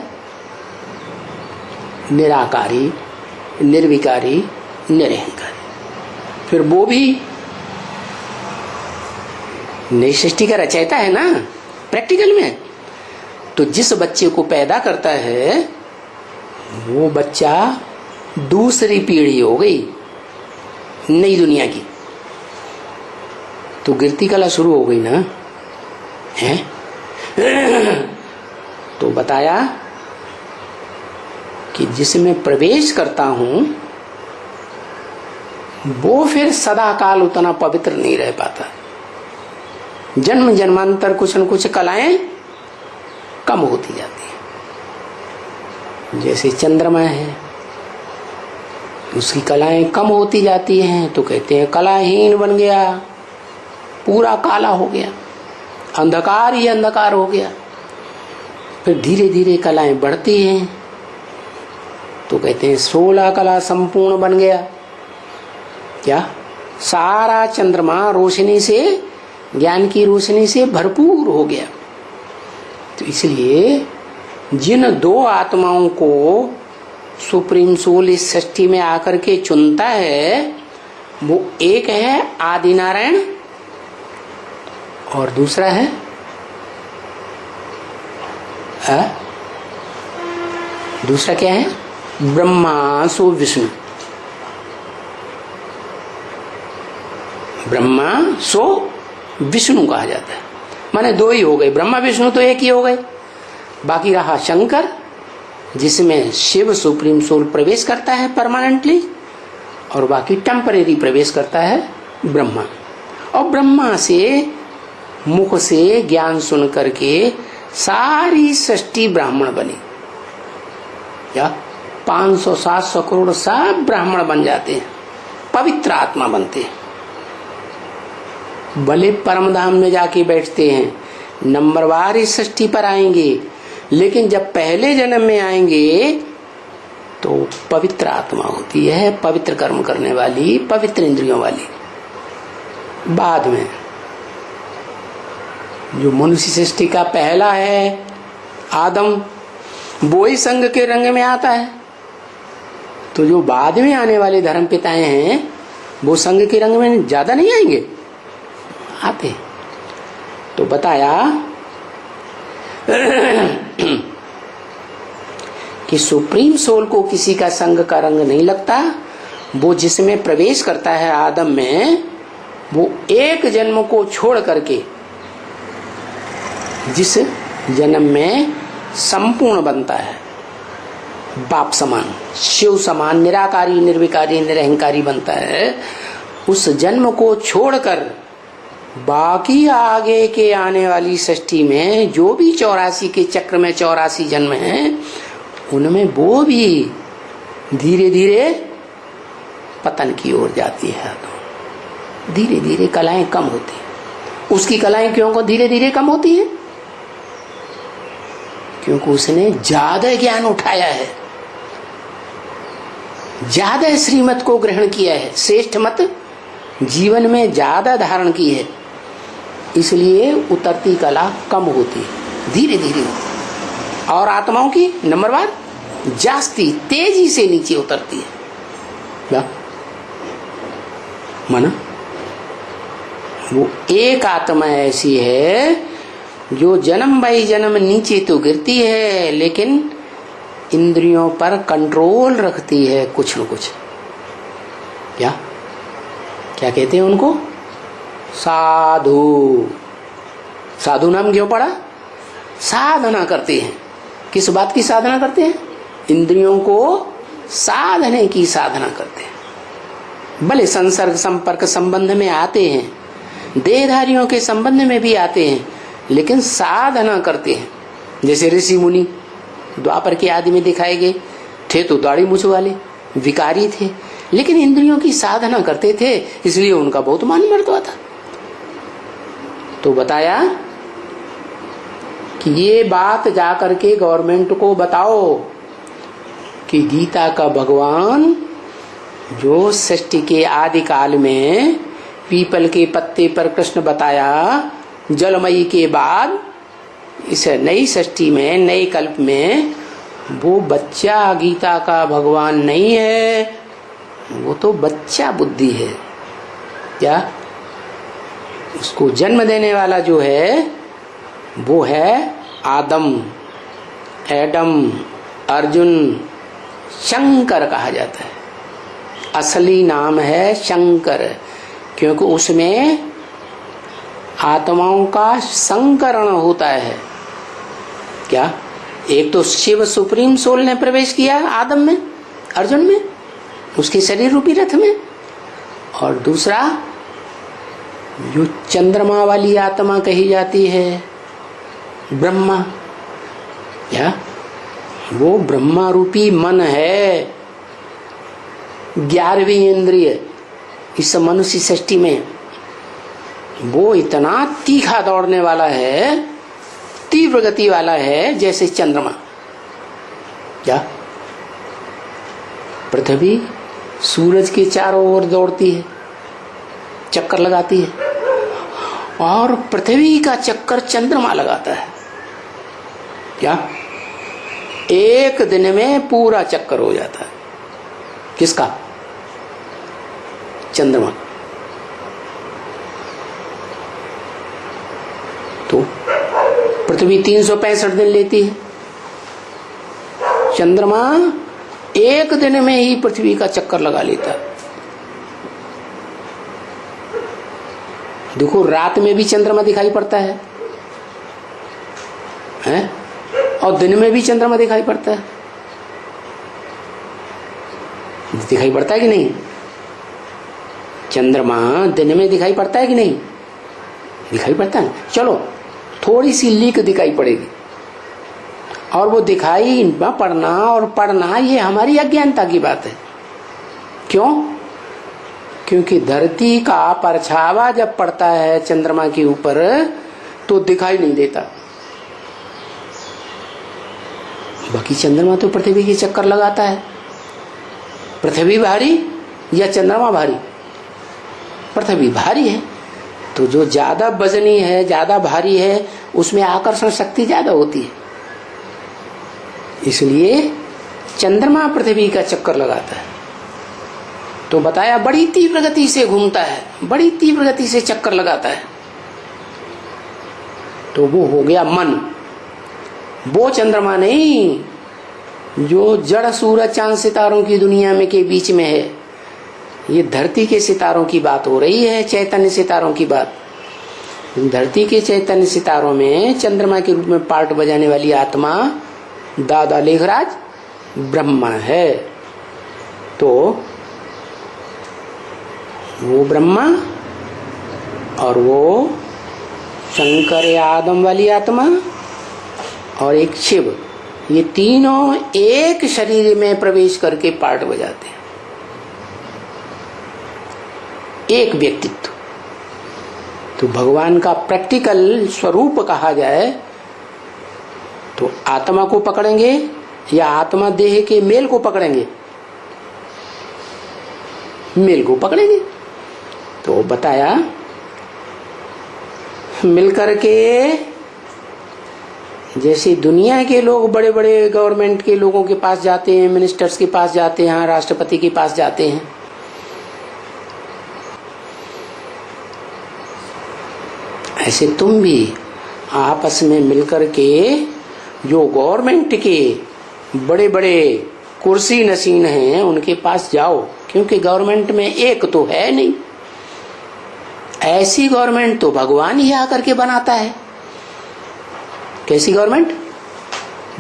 निराकारी, निर्विकारी, निरहंकारी। फिर वो भी नई सृष्टि का रचयिता है ना प्रैक्टिकल में। तो जिस बच्चे को पैदा करता है वो बच्चा दूसरी पीढ़ी हो गई नई दुनिया की। तो गिरती कला शुरू हो गई ना, है? तो बताया कि जिसमें प्रवेश करता हूं वो फिर सदा काल उतना पवित्र नहीं रह पाता। जन्म जन्मांतर कुछ न कुछ कलाएं कम होती जाती है। जैसे चंद्रमा है, उसकी कलाएं कम होती जाती हैं तो कहते हैं कलाहीन बन गया, पूरा काला हो गया, अंधकार ही अंधकार हो गया। फिर धीरे धीरे कलाएं बढ़ती हैं तो कहते हैं 16 कला संपूर्ण बन गया। क्या? सारा चंद्रमा रोशनी से, ज्ञान की रोशनी से भरपूर हो गया। तो इसलिए जिन दो आत्माओं को सुप्रीम सोल इस सृष्टि में आकर के चुनता है, वो एक है आदि नारायण और दूसरा है दूसरा क्या है? ब्रह्मा सो विष्णु। ब्रह्मा सो विष्णु कहा जाता है। माने दो ही हो गए, ब्रह्मा विष्णु तो एक ही हो गए। बाकी रहा शंकर, जिसमें शिव सुप्रीम सोल प्रवेश करता है परमानेंटली, और बाकी टेम्परेरी प्रवेश करता है ब्रह्मा। और ब्रह्मा से मुख से ज्ञान सुन करके सारी सृष्टि ब्राह्मण बनी। या 500-700 करोड़ सब ब्राह्मण बन जाते हैं, पवित्र आत्मा बनते हैं। भले परम धाम में जाके बैठते हैं, नंबरवार इस सृष्टि पर आएंगे, लेकिन जब पहले जन्म में आएंगे तो पवित्र आत्मा होती है, पवित्र कर्म करने वाली, पवित्र इंद्रियों वाली। बाद में जो मनुष्य सृष्टि का पहला है आदम, वो ही संग के रंग में आता है। तो जो बाद में आने वाले धर्म पिताएं हैं वो संग के रंग में ज्यादा नहीं आएंगे, आते। तो बताया कि सुप्रीम सोल को किसी का संग का रंग नहीं लगता। वो जिसमें प्रवेश करता है आदम में, वो एक जन्म को छोड़ करके जिस जन्म में संपूर्ण बनता है, बाप समान, शिव समान, निराकारी, निर्विकारी, निरहंकारी बनता है, उस जन्म को छोड़कर बाकी आगे के आने वाली सृष्टि में जो भी 84 के चक्र में 84 जन्म हैं, उनमें वो भी धीरे धीरे पतन की ओर जाती है। तो धीरे धीरे कलाएं कम होती हैं। उसकी कलाएं क्यों को धीरे धीरे कम होती हैं? क्योंकि उसने ज्यादा ज्ञान उठाया है, ज्यादा श्रीमत को ग्रहण किया है, श्रेष्ठ मत जीवन में ज्यादा धारण की है, इसलिए उतरती कला कम होती है, धीरे धीरे होती। और आत्माओं की नंबरवार जास्ती तेजी से नीचे उतरती है। क्या माना? वो एक आत्मा ऐसी है जो जन्म बाई जन्म नीचे तो गिरती है, लेकिन इंद्रियों पर कंट्रोल रखती है कुछ न कुछ। क्या क्या कहते हैं उनको? साधु। साधु नाम क्यों पड़ा? साधना करते हैं। किस बात की साधना करते हैं? इंद्रियों को साधने की साधना करते हैं। भले संसर्ग संपर्क संबंध में आते हैं, देहधारियों के संबंध में भी आते हैं, लेकिन साधना करते हैं। जैसे ऋषि मुनि द्वापर के आदि में दिखाए गए थे, तो दाढ़ी मूछ वाले विकारी थे, लेकिन इंद्रियों की साधना करते थे, इसलिए उनका बहुत मान मर्तबा था। तो बताया कि ये बात जाकर के गवर्नमेंट को बताओ कि गीता का भगवान जो सृष्टि के आदि काल में पीपल के पत्ते पर कृष्ण बताया, जलमयी के बाद इस नई सृष्टि में, नए कल्प में, वो बच्चा गीता का भगवान नहीं है, वो तो बच्चा बुद्धि है। क्या? उसको जन्म देने वाला जो है वो है आदम, एडम, अर्जुन, शंकर कहा जाता है। असली नाम है शंकर, क्योंकि उसमें आत्माओं का संकरण होता है। क्या? एक तो शिव सुप्रीम सोल ने प्रवेश किया आदम में, अर्जुन में, उसके शरीर रूपी रथ में, और दूसरा जो चंद्रमा वाली आत्मा कही जाती है ब्रह्मा, या वो ब्रह्मा रूपी मन है, 11वीं इंद्रिय इस मनुष्य सृष्टि में। वो इतना तीखा दौड़ने वाला है, तीव्र गति वाला है जैसे चंद्रमा। क्या पृथ्वी सूरज के चारों ओर दौड़ती है, चक्कर लगाती है, और पृथ्वी का चक्कर चंद्रमा लगाता है। क्या एक दिन में पूरा चक्कर हो जाता है। किसका? चंद्रमा। तो पृथ्वी 365 दिन लेती है, चंद्रमा एक दिन में ही पृथ्वी का चक्कर लगा लेता है। देखो रात में भी चंद्रमा दिखाई पड़ता है, हैं? और दिन में भी चंद्रमा दिखाई पड़ता है। दिखाई पड़ता है कि नहीं? चंद्रमा दिन में दिखाई पड़ता है कि नहीं? दिखाई पड़ता है। चलो थोड़ी सी लीक दिखाई पड़ेगी, और वो दिखाई न पड़ना और पढ़ना ये हमारी अज्ञानता की बात है। क्यों? क्योंकि धरती का परछावा जब पड़ता है चंद्रमा के ऊपर तो दिखाई नहीं देता। बाकी चंद्रमा तो पृथ्वी के चक्कर लगाता है। पृथ्वी भारी या चंद्रमा भारी? पृथ्वी भारी है, तो जो ज्यादा वजनी है, ज्यादा भारी है, उसमें आकर्षण शक्ति ज्यादा होती है। इसलिए चंद्रमा पृथ्वी का चक्कर लगाता है। तो बताया बड़ी तीव्र गति से घूमता है, बड़ी तीव्र गति से चक्कर लगाता है। तो वो हो गया मन। वो चंद्रमा नहीं जो जड़ सूरज चांद सितारों की दुनिया में के बीच में है। ये धरती के सितारों की बात हो रही है, चैतन्य सितारों की बात। धरती के चैतन्य सितारों में चंद्रमा के रूप में पार्ट बजाने वाली आत्मा दादा लेखराज ब्रह्मा है। तो वो ब्रह्मा और वो शंकर या आदम वाली आत्मा और एक शिव, ये तीनों एक शरीर में प्रवेश करके पार्ट बजाते हैं, एक व्यक्तित्व। तो भगवान का प्रैक्टिकल स्वरूप कहा जाए तो आत्मा को पकड़ेंगे या आत्मा देह के मेल को पकड़ेंगे? मेल को पकड़ेंगे। तो बताया मिलकर के, जैसे दुनिया के लोग बड़े बड़े गवर्नमेंट के लोगों के पास जाते हैं, मिनिस्टर्स के पास जाते हैं, राष्ट्रपति के पास जाते हैं, ऐसे तुम भी आपस में मिलकर के जो गवर्नमेंट के बड़े बड़े कुर्सी नशीन हैं उनके पास जाओ, क्योंकि गवर्नमेंट में एक तो है नहीं। ऐसी गवर्नमेंट तो भगवान ही आकर के बनाता है। कैसी गवर्नमेंट?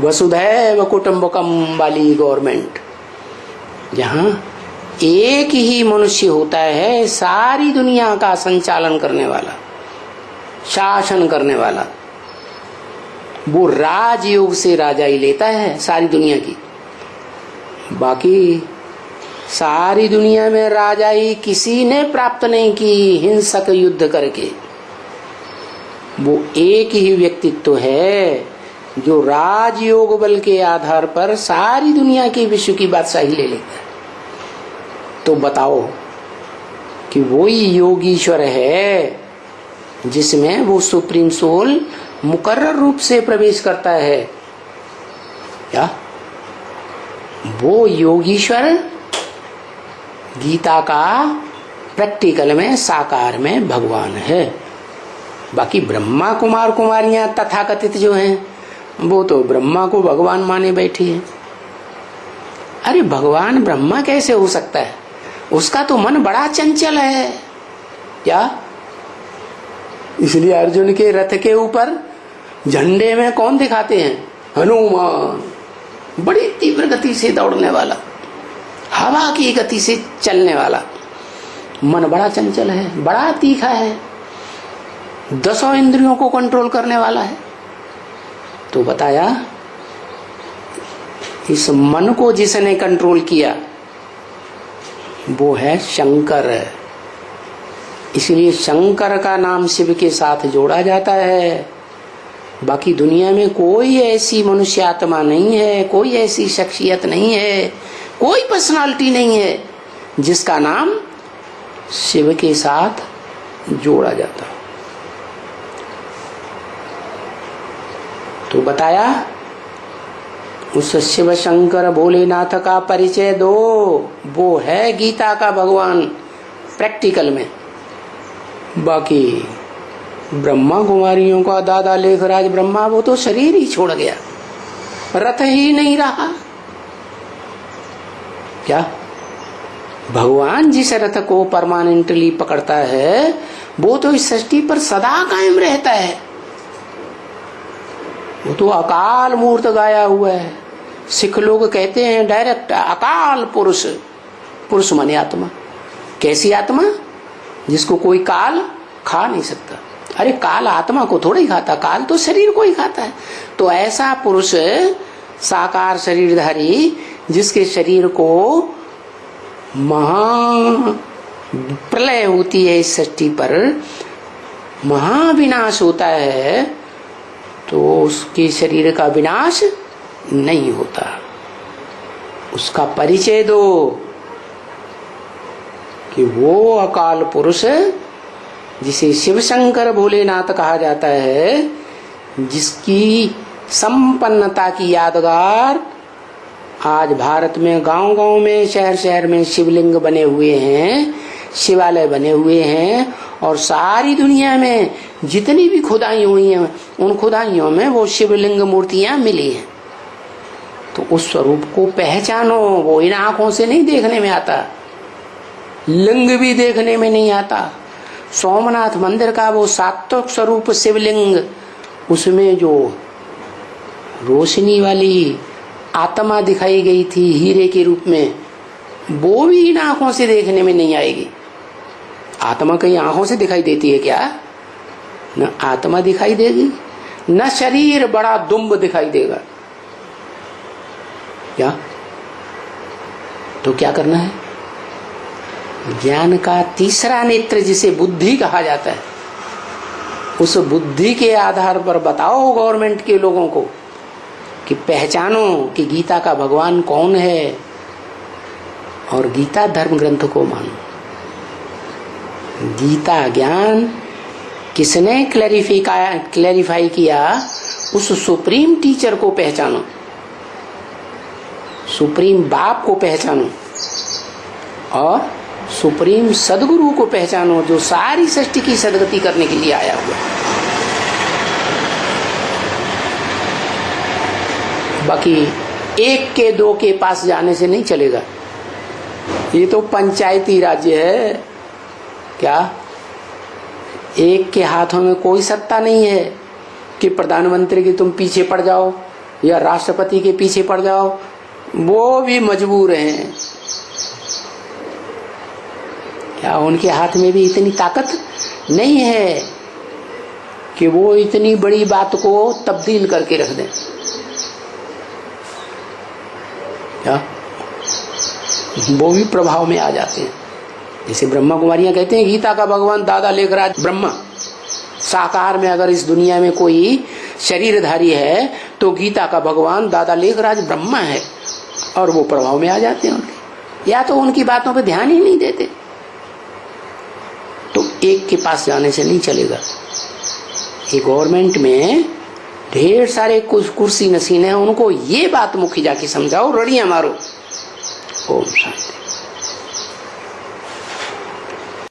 वसुधैव कुटुंबकम वाली गवर्नमेंट, जहां एक ही मनुष्य होता है सारी दुनिया का संचालन करने वाला, शासन करने वाला। वो राजयोग से राजाई लेता है सारी दुनिया की। बाकी सारी दुनिया में राजाई किसी ने प्राप्त नहीं की हिंसक युद्ध करके। वो एक ही व्यक्तित्व है जो राजयोग बल के आधार पर सारी दुनिया की विश्व की बादशाही ले लेता है। तो बताओ कि वही योगीश्वर है जिसमें वो सुप्रीम सोल मुकर्रर रूप से प्रवेश करता है। क्या वो योगीश्वर गीता का प्रैक्टिकल में साकार में भगवान है। बाकी ब्रह्मा कुमार कुमारियां तथाकथित जो हैं वो तो ब्रह्मा को भगवान माने बैठी है। अरे भगवान ब्रह्मा कैसे हो सकता है? उसका तो मन बड़ा चंचल है। क्या? इसलिए अर्जुन के रथ के ऊपर झंडे में कौन दिखाते हैं? हनुमान। बड़ी तीव्र गति से दौड़ने वाला, हवा की गति से चलने वाला, मन बड़ा चंचल है, बड़ा तीखा है, 10 इंद्रियों को कंट्रोल करने वाला है। तो बताया इस मन को जिसने कंट्रोल किया वो है शंकर। इसलिए शंकर का नाम शिव के साथ जोड़ा जाता है। बाकी दुनिया में कोई ऐसी मनुष्य आत्मा नहीं है, कोई ऐसी शख्सियत नहीं है, कोई पर्सनालिटी नहीं है जिसका नाम शिव के साथ जोड़ा जाता। तो बताया उस शिव शंकर भोलेनाथ का परिचय दो, वो है गीता का भगवान प्रैक्टिकल में। बाकी ब्रह्मा कुमारियों का दादा लेखराज ब्रह्मा वो तो शरीर ही छोड़ गया, रथ ही नहीं रहा। क्या भगवान जिस रथ को परमानेंटली पकड़ता है वो तो इस सृष्टि पर सदा कायम रहता है। वो तो अकाल मूर्त गाया हुआ है। सिख लोग कहते हैं डायरेक्ट अकाल पुरुष। पुरुष माने आत्मा। कैसी आत्मा? जिसको कोई काल खा नहीं सकता। अरे काल आत्मा को थोड़ा ही खाता, काल तो शरीर को ही खाता है। तो ऐसा पुरुष साकार शरीरधारी जिसके शरीर को महा प्रलय होती है, इस सृष्टि पर महाविनाश होता है, तो उसके शरीर का विनाश नहीं होता। उसका परिचय दो कि वो अकाल पुरुष जिसे शिव शंकर भोलेनाथ कहा जाता है, जिसकी संपन्नता की यादगार आज भारत में गांव गांव में शहर शहर में शिवलिंग बने हुए हैं, शिवालय बने हुए हैं, और सारी दुनिया में जितनी भी खुदाई हुई हैं उन खुदाइयों में वो शिवलिंग मूर्तियां मिली हैं। तो उस स्वरूप को पहचानो। वो इन आंखों से नहीं देखने में आता, लिंग भी देखने में नहीं आता। सोमनाथ मंदिर का वो सात्विक स्वरूप शिवलिंग, उसमें जो रोशनी वाली आत्मा दिखाई गई थी हीरे के रूप में, वो भी इन आंखों से देखने में नहीं आएगी। आत्मा कहीं आंखों से दिखाई देती है क्या? न आत्मा दिखाई देगी, न शरीर बड़ा दुम्ब दिखाई देगा। क्या? तो क्या करना है? ज्ञान का तीसरा नेत्र जिसे बुद्धि कहा जाता है, उस बुद्धि के आधार पर बताओ गवर्नमेंट के लोगों को कि पहचानो कि गीता का भगवान कौन है, और गीता धर्म ग्रंथ को मानो। गीता ज्ञान किसने क्लैरिफाई किया? उस सुप्रीम टीचर को पहचानो, सुप्रीम बाप को पहचानो, और सुप्रीम सदगुरु को पहचानो जो सारी सृष्टि की सदगति करने के लिए आया हुआ। बाकी एक के दो के पास जाने से नहीं चलेगा। ये तो पंचायती राज्य है। क्या एक के हाथों में कोई सत्ता नहीं है कि प्रधानमंत्री के तुम पीछे पड़ जाओ या राष्ट्रपति के पीछे पड़ जाओ? वो भी मजबूर हैं। क्या उनके हाथ में भी इतनी ताकत नहीं है कि वो इतनी बड़ी बात को तब्दील करके रख दें? क्या वो भी प्रभाव में आ जाते हैं। जैसे ब्रह्मा कुमारियां कहते हैं गीता का भगवान दादा लेखराज ब्रह्मा साकार में अगर इस दुनिया में कोई शरीरधारी है तो गीता का भगवान दादा लेखराज ब्रह्मा है, और वो प्रभाव में आ जाते हैं उनके, या तो उनकी बातों पे ध्यान ही नहीं देते। तो एक के पास जाने से नहीं चलेगा। ये गवर्नमेंट में ढेर सारे कुर्सी नसीन है, उनको ये बात मुखी जाके समझाओ, रड़ियां मारो। ओम शांति।